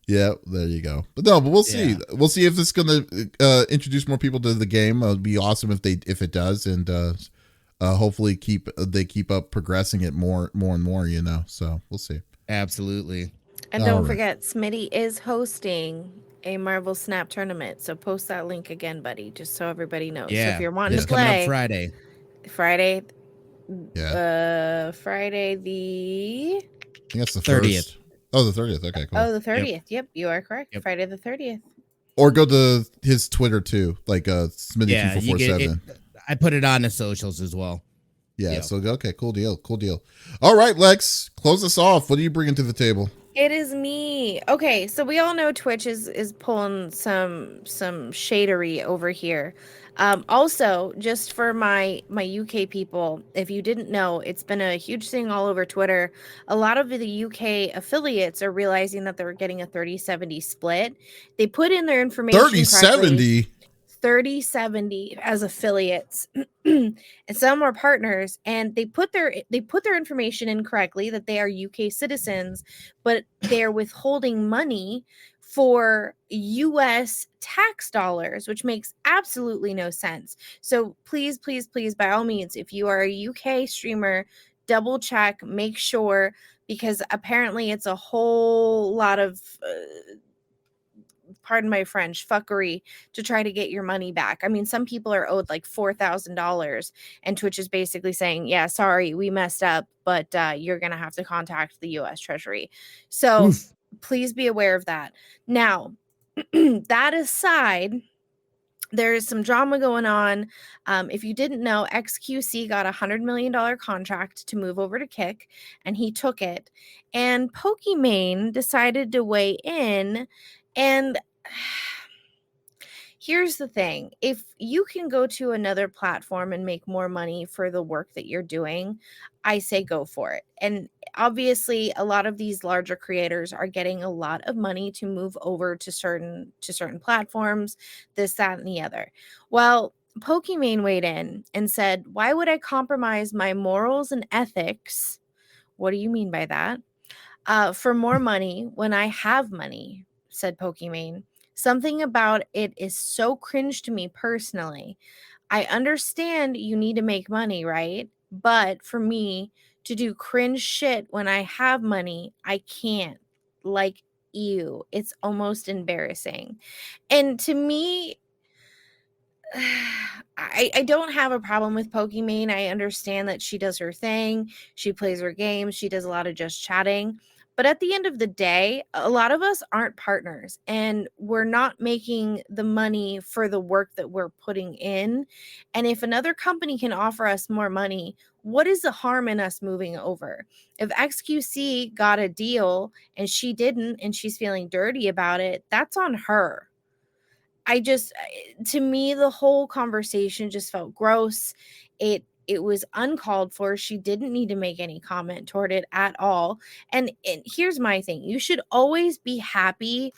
Yeah, there you go. But no, but we'll see. Yeah. We'll see if this is going to introduce more people to the game. It'd be awesome if it does, and hopefully they keep up progressing it more and more. So we'll see. Absolutely. And All don't right. forget, Smitty is hosting a Marvel Snap tournament. So post that link again, buddy, just so everybody knows. So if Yeah. you're wanting It's to coming up play Friday. Friday, Yeah. the I think that's the 30th. 1st. Oh, the 30th. Okay, cool. the 30th. Yep, you are correct. Yep. Friday the 30th. Or go to his Twitter too, like Smitty Yeah, you get 2447. it. I put it on the socials as well. Yeah, Yeah. so okay, cool deal. All right, Lex, close us off. What are you bringing to the table? It is me. Okay, so we all know Twitch is pulling some shadery over here. Also, just for my UK people, if you didn't know, it's been a huge thing all over Twitter. A lot of the UK affiliates are realizing that they're getting a 30-70 split. They put in their information 30-70. 30-70 as affiliates and some are partners, and they put their information in correctly that they are UK citizens, but they're withholding money for US tax dollars, which makes absolutely no sense. So please by all means, if you are a UK streamer, double check, make sure, because apparently it's a whole lot of pardon my French, fuckery to try to get your money back. I mean, some people are owed like $4,000, and Twitch is basically saying, yeah, sorry, we messed up, but you're going to have to contact the US Treasury. So please be aware of that. Now, that aside, there is some drama going on. If you didn't know, XQC got a $100 million contract to move over to Kick, and he took it. And Pokimane decided to weigh in. And here's the thing. If you can go to another platform and make more money for the work that you're doing, I say go for it. And obviously, a lot of these larger creators are getting a lot of money to move over to certain platforms, this, that, and the other. Well, Pokimane weighed in and said, why would I compromise my morals and ethics? What do you mean by that? For more money when I have money, said Pokimane. Something about it is so cringe to me personally. I understand you need to make money, right? But for me to do cringe shit when I have money, I can't. Like, ew. It's almost embarrassing. And to me, I don't have a problem with Pokimane. I understand that she does her thing. She plays her games. She does a lot of just chatting. But at the end of the day, a lot of us aren't partners, and we're not making the money for the work that we're putting in. And if another company can offer us more money, what is the harm in us moving over? If XQC got a deal and she didn't, and she's feeling dirty about it, that's on her. To me, the whole conversation just felt gross. It was uncalled for. She didn't need to make any comment toward it at all. And here's my thing. You should always be happy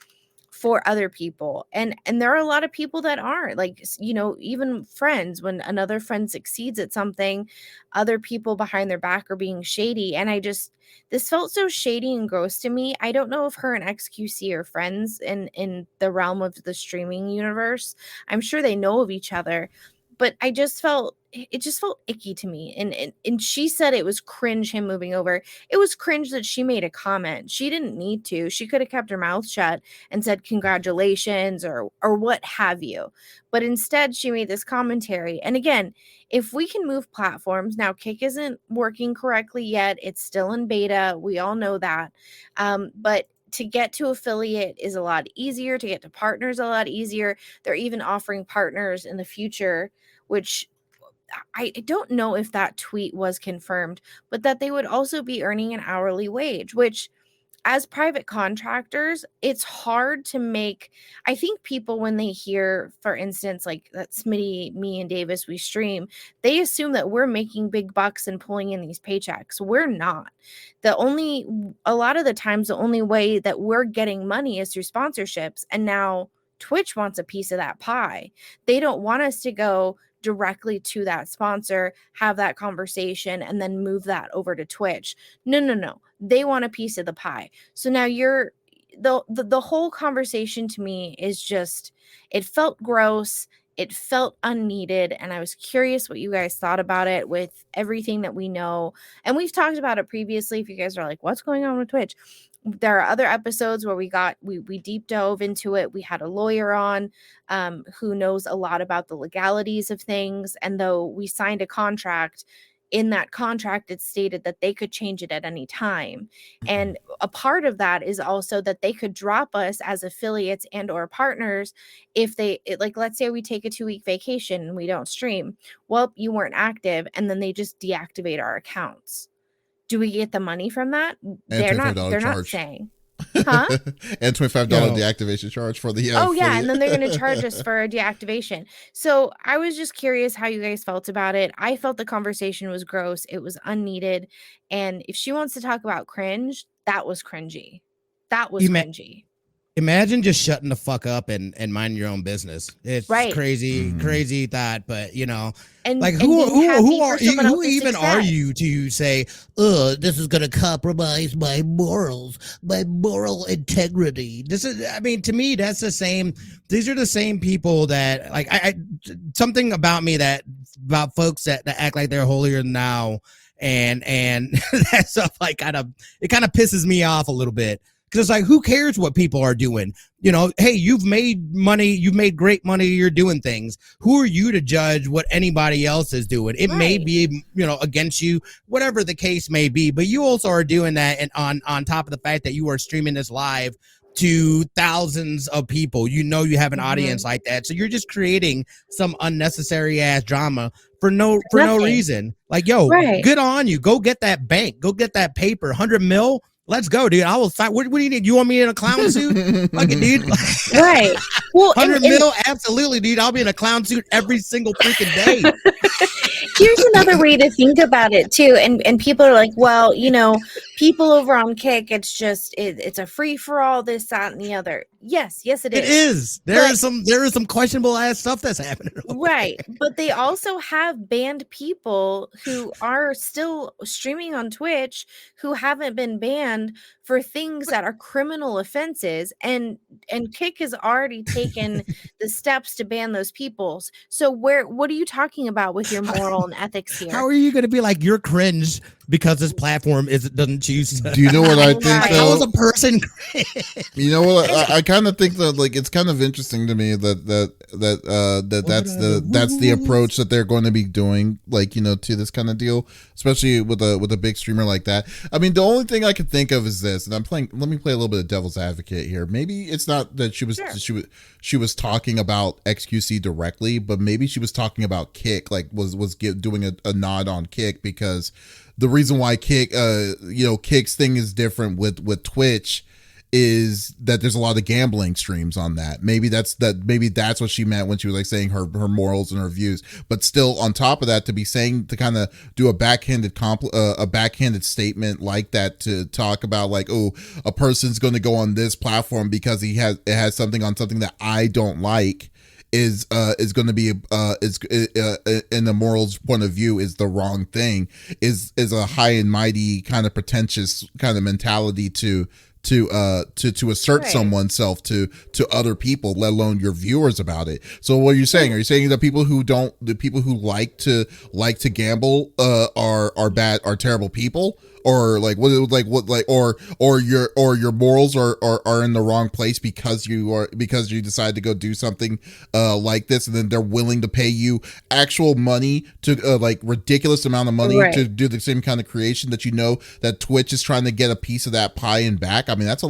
for other people. And there are a lot of people that aren't, like, even friends, when another friend succeeds at something, other people behind their back are being shady. And this felt so shady and gross to me. I don't know if her and XQC are friends in the realm of the streaming universe. I'm sure they know of each other, but it just felt icky to me. And she said it was cringe him moving over. It was cringe that she made a comment. She didn't need to. She could have kept her mouth shut and said congratulations or what have you. But instead she made this commentary. And again, if we can move platforms, now Kick isn't working correctly yet. It's still in beta. We all know that. But to get to affiliate is a lot easier. To get to partners a lot easier. They're even offering partners in the future, which I don't know if that tweet was confirmed, but that they would also be earning an hourly wage, which, as private contractors, it's hard to make. I think people, when they hear, for instance, like that Smitty, me, and Davis, we stream, they assume that we're making big bucks and pulling in these paychecks. We're not. A lot of the times, the only way that we're getting money is through sponsorships. And now Twitch wants a piece of that pie. They don't want us to go directly to that sponsor, have that conversation, and then move that over to Twitch. No. They want a piece of the pie. So now the whole conversation to me is just, it felt gross. It felt unneeded, and I was curious what you guys thought about it with everything that we know. And we've talked about it previously. If you guys are like, what's going on with Twitch? There are other episodes where we deep dove into it. We had a lawyer on who knows a lot about the legalities of things. And though we signed a contract, in that contract, it stated that they could change it at any time. And a part of that is also that they could drop us as affiliates and or partners if like, let's say we take a 2-week vacation and we don't stream. Well, you weren't active, and then they just deactivate our accounts. Do we get the money from that? And They're $25 not charge. saying. Huh? And $25 deactivation charge for the and then they're going to charge us for a deactivation. So I was just curious how you guys felt about it. I felt the conversation was gross. It was unneeded. And if she wants to talk about cringe, that was cringy. That was cringy. Imagine just shutting the fuck up and minding your own business. It's crazy thought, but you know, and like who even are you to say, this is gonna compromise my morals, my moral integrity? This is, I mean, to me, that's the same. These are the same people that, like, I something about me about folks that act like they're holier than thou, and that stuff, like, kind of pisses me off a little bit. Because it's like, who cares what people are doing? You know, hey, you've made money. You've made great money. You're doing things. Who are you to judge what anybody else is doing? It may be, you know, against you, whatever the case may be. But you also are doing that, and on top of the fact that you are streaming this live to thousands of people. You know, you have an audience like that. So you're just creating some unnecessary ass drama for no reason. Like, yo, good on you. Go get that bank. Go get that paper. 100 mil. Let's go, dude. I will fight. What do you need? You want me in a clown suit? Fuck it, dude. Right. Well, 100 mil? Absolutely, dude. I'll be in a clown suit every single freaking day. Here's another way to think about it, too. And people are like, well, you know, people over on Kick, it's just, it's a free-for-all, this, that, and the other. Yes, it is. It is. There is some questionable ass stuff that's happening. Right. But they also have banned people who are still streaming on Twitch who haven't been banned for things that are criminal offenses. And Kick has already taken the steps to ban those people. So what are you talking about with your moral and ethics here? How are you going to be like, you're cringe because this platform doesn't choose to? Do you know what I think, though? How is a person You know what? I kind of think that, like, it's kind of interesting to me that's the approach that they're going to be doing, like, you know, to this kind of deal, especially with a big streamer like that. I mean, the only thing I can think of is this, and let me play a little bit of devil's advocate here. Maybe it's not that she was talking about XQC directly, but maybe she was talking about Kick, like doing a nod on Kick, because the reason why Kick, Kick's thing is different with Twitch is that there's a lot of gambling streams on that. Maybe that's what she meant when she was like saying her morals and her views. But still, on top of that, to kind of do a backhanded statement like that, to talk about like, oh, a person's going to go on this platform because it has something on something that I don't like, is going to be in the morals point of view is the wrong thing, is a high and mighty kind of pretentious kind of mentality to assert someone's self to other people, let alone your viewers, about it. So what are you saying? Are you saying that people who like to gamble are bad, are terrible people? Or like your morals are in the wrong place because you decide to go do something like this, and then they're willing to pay you actual money to like ridiculous amount of money to do the same kind of creation that, you know, that Twitch is trying to get a piece of that pie and back. I mean, that's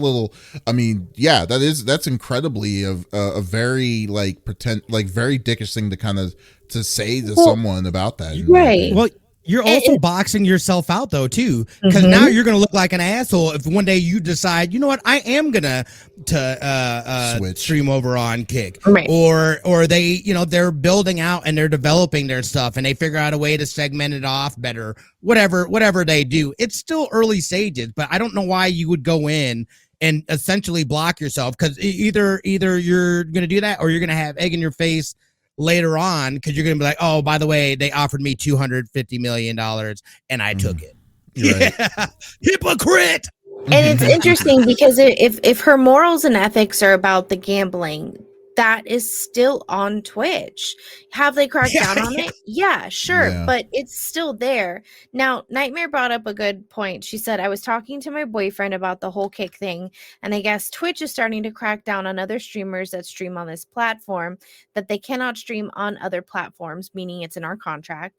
incredibly a very like very dickish thing to kind of to say to someone about that. Right. Well, you're also boxing yourself out, though, too, because now you're going to look like an asshole if one day you decide, you know what, I am going to stream over on Kick. Right. Or they, you know, they're building out and they're developing their stuff and they figure out a way to segment it off better, whatever they do. It's still early stages, but I don't know why you would go in and essentially block yourself, because either you're going to do that or you're going to have egg in your face later on, because you're gonna be like, oh, by the way, they offered me $250 million and I took it. Right. Yeah. Hypocrite. And it's interesting because if her morals and ethics are about the gambling, that is still on Twitch. Have they cracked down on it? Yeah, sure, Yeah. but it's still there. Now, Nightmare brought up a good point. She said, I was talking to my boyfriend about the whole kick thing, and I guess Twitch is starting to crack down on other streamers that stream on this platform, that they cannot stream on other platforms, meaning it's in our contract.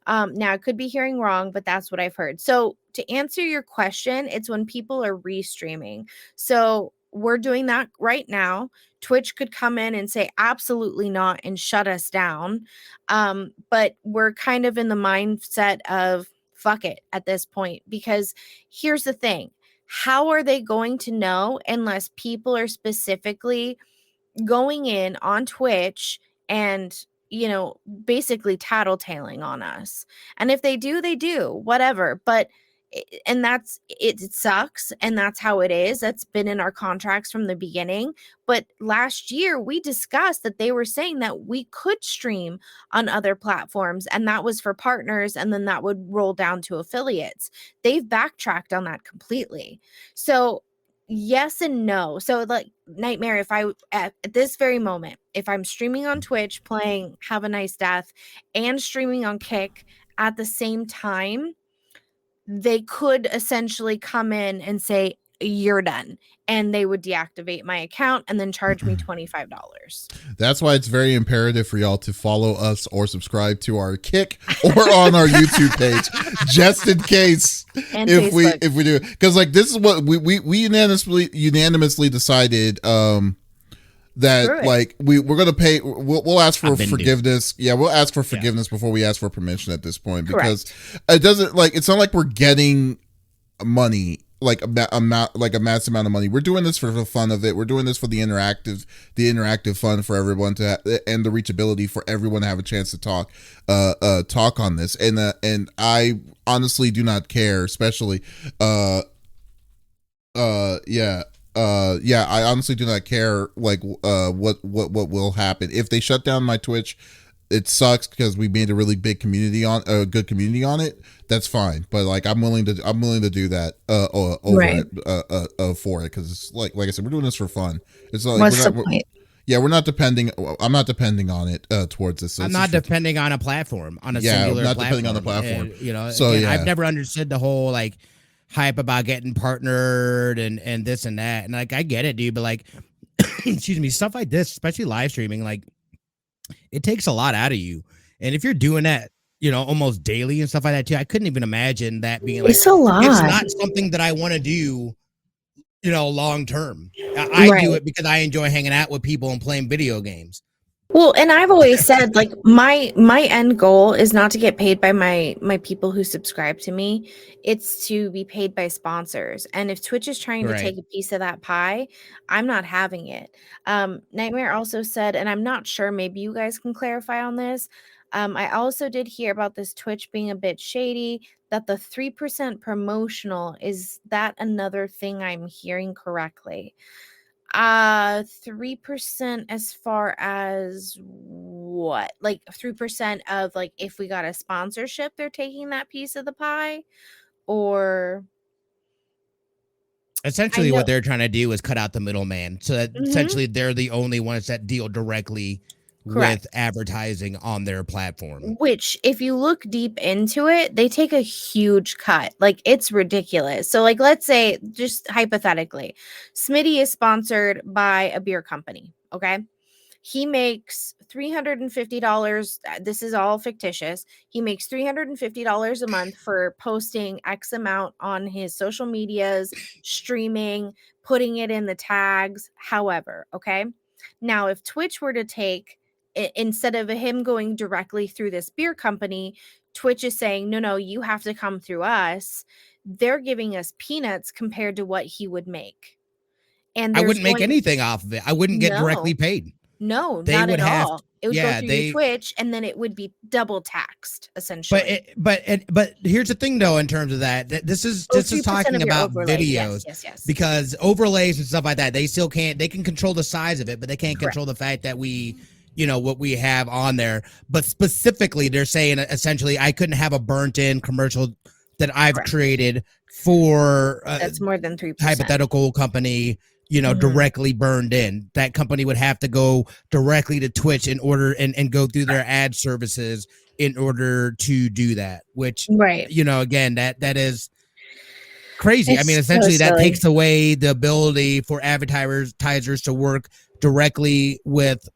Now I could be hearing wrong, but that's what I've heard. So to answer your question, it's when people are restreaming. So we're doing that right now. Twitch could come in and say absolutely not and shut us down. But we're kind of in the mindset of fuck it at this point, because here's the thing. How are they going to know unless people are specifically going in on Twitch and, basically tattletaling on us? And if they do, they do, whatever. But and that's it, it sucks, and that's how it is. That's been in our contracts from the beginning. But last year we discussed that they were saying that we could stream on other platforms, and that was for partners, and then that would roll down to affiliates. They've backtracked on that completely. So yes and no. So like Nightmare, if I at this very moment, if I'm streaming on Twitch playing Have a Nice Death and streaming on Kick at the same time, they could essentially come in and say you're done, and they would deactivate my account and then charge me $25. That's why it's very imperative for y'all to follow us or subscribe to our Kick or on our YouTube page, just in case And if Facebook. we do, because like this is what we unanimously decided that Screw it. like we're gonna pay. We'll ask for I've been forgiveness. Yeah, we'll ask for forgiveness before we ask for permission at this point, because Correct. it doesn't like it's not like we're getting money, like like a massive amount of money. We're doing this for the fun of it. We're doing this for the interactive fun for everyone and the reachability for everyone to have a chance to talk on this. And I honestly do not care, especially I honestly do not care like what will happen if they shut down my Twitch. It sucks because we made a really big community on a good community on it. That's fine, but like I'm willing to do that over Right. it for it, because it's like I said, we're doing this for fun. It's not like What's the point? we're not depending. I'm not depending on it towards this. So I'm it's not just- depending on a platform, on a Yeah, singular not platform. depending on the platform. And, So, again, yeah. I've never understood the whole like hype about getting partnered and this and that. And like I get it, dude, but like excuse me, stuff like this, especially live streaming, like it takes a lot out of you. And if you're doing that, almost daily and stuff like that too, I couldn't even imagine that being like It's a lot. it's not something that I want to do, long term. I do Right. it because I enjoy hanging out with people and playing video games. Well, and I've always said like my end goal is not to get paid by my people who subscribe to me. It's to be paid by sponsors. And if Twitch is trying to Right. take a piece of that pie, I'm not having it. Nightmare also said, and I'm not sure, maybe you guys can clarify on this. I also did hear about this Twitch being a bit shady, that the 3% promotional, is that another thing I'm hearing correctly? 3% as far as what? Like 3% of like if we got a sponsorship, they're taking that piece of the pie? Or Essentially, know- what they're trying to do is cut out the middleman, so that Mhm. essentially they're the only ones that deal directly Correct. with advertising on their platform. Which, if you look deep into it, they take a huge cut. Like it's ridiculous. So, like, let's say, just hypothetically, Smitty is sponsored by a beer company. Okay. He makes $350. This is all fictitious. He makes $350 a month for posting X amount on his social medias, streaming, putting it in the tags, however. Okay. Now, if Twitch were to take, instead of him going directly through this beer company, Twitch is saying, no, you have to come through us. They're giving us peanuts compared to what he would make. And I there's wouldn't make going- anything off of it. I wouldn't get No. directly paid. No, They not would at have all. to- It would yeah, go through they- your Twitch, and then it would be double taxed, essentially. But here's the thing though, in terms of that, this is 3% talking of your about overlay. videos. Yes. Because overlays and stuff like that, they can control the size of it, but they can't Correct. control the fact that we, what we have on there. But specifically, they're saying essentially I couldn't have a burnt in commercial that I've Correct. created for That's more than 3%. hypothetical company, directly burned in. That company would have to go directly to Twitch in order and go through their ad services in order to do that, which, Right. Again, that is crazy. It's I mean, so essentially that silly. takes away the ability for advertisers to work directly with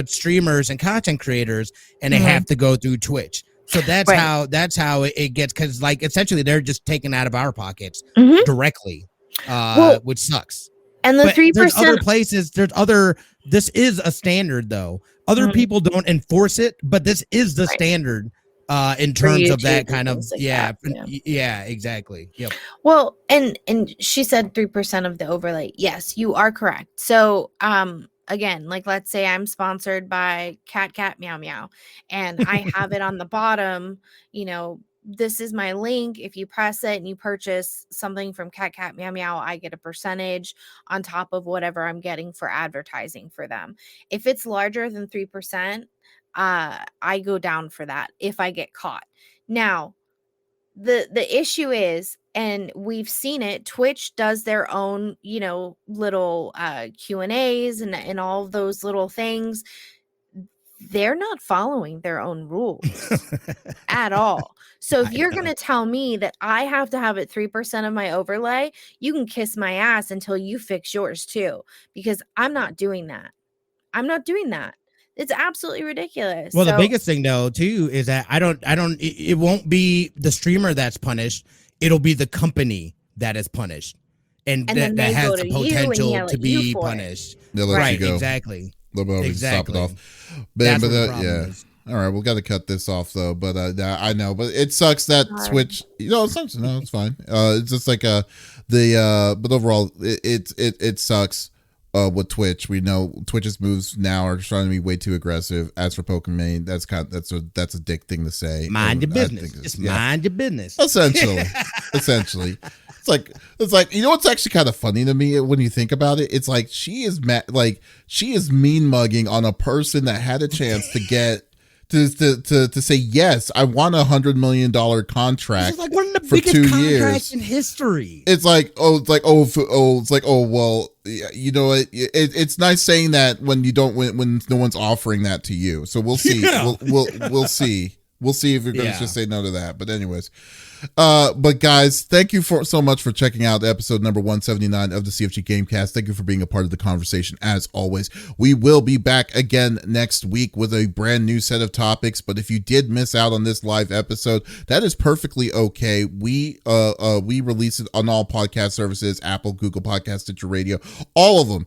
streamers and content creators, and they have to go through Twitch. So that's how it gets, because like essentially they're just taken out of our pockets directly, which sucks. And the 3%. There's other places. This is a standard though. Other people don't enforce it, but this is the standard in terms of that kind of exactly. Yep. Well, and she said 3% of the overlay. Yes, you are correct. So again, like let's say I'm sponsored by Cat Meow Meow and I have it on the bottom, this is my link. If you press it and you purchase something from Cat Meow Meow, I get a percentage on top of whatever I'm getting for advertising for them. If it's larger than 3%, I go down for that if I get caught. Now, the issue is, and we've seen it, Twitch does their own, little Q&As and all of those little things. They're not following their own rules at all. So if you're going to tell me that I have to have it 3% of my overlay, you can kiss my ass until you fix yours too, because I'm not doing that. It's absolutely ridiculous. Well, the biggest thing though too is that it won't be the streamer that's punished. It'll be the company that is punished. And that has the potential to be punished. They'll let you go. Exactly. They'll stop it off. But all right, we've got to cut this off though. But I know, but it sucks that Twitch. It sucks. No, it's fine. It's just like but overall, it sucks. With Twitch, we know Twitch's moves now are trying to be way too aggressive. As for Pokemon, that's a dick thing to say. Mind your business. Just mind your business. Essentially. It's like what's actually kind of funny to me when you think about it. It's like she is mean mugging on a person that had a chance to get to say yes, I want $100 million contract. This is like one of the for biggest 2 contracts years in history. Well, you know what? It's nice saying that when you don't win, when no one's offering that to you. So we'll see. We'll see. We'll see if you're going to just say no to that. But anyways, but guys, thank you so much for checking out episode number 179 of the CFG Game Cast. Thank you for being a part of the conversation as always. We will be back again next week with a brand new set of topics. But if you did miss out on this live episode, that is perfectly okay. We release it on all podcast services, Apple, Google Podcasts, Stitcher Radio, all of them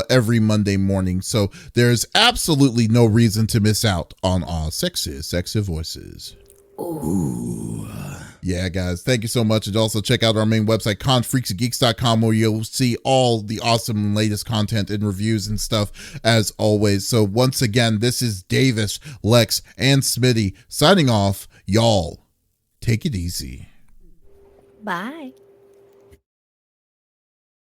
every Monday morning. So there's absolutely no reason to miss out on our sexy voices. Ooh. Yeah, guys, thank you so much. And also check out our main website, confreaksandgeeks.com, where you'll see all the awesome latest content and reviews and stuff as always. So once again, this is Davis, Lex, and Smitty signing off. Y'all, take it easy. Bye.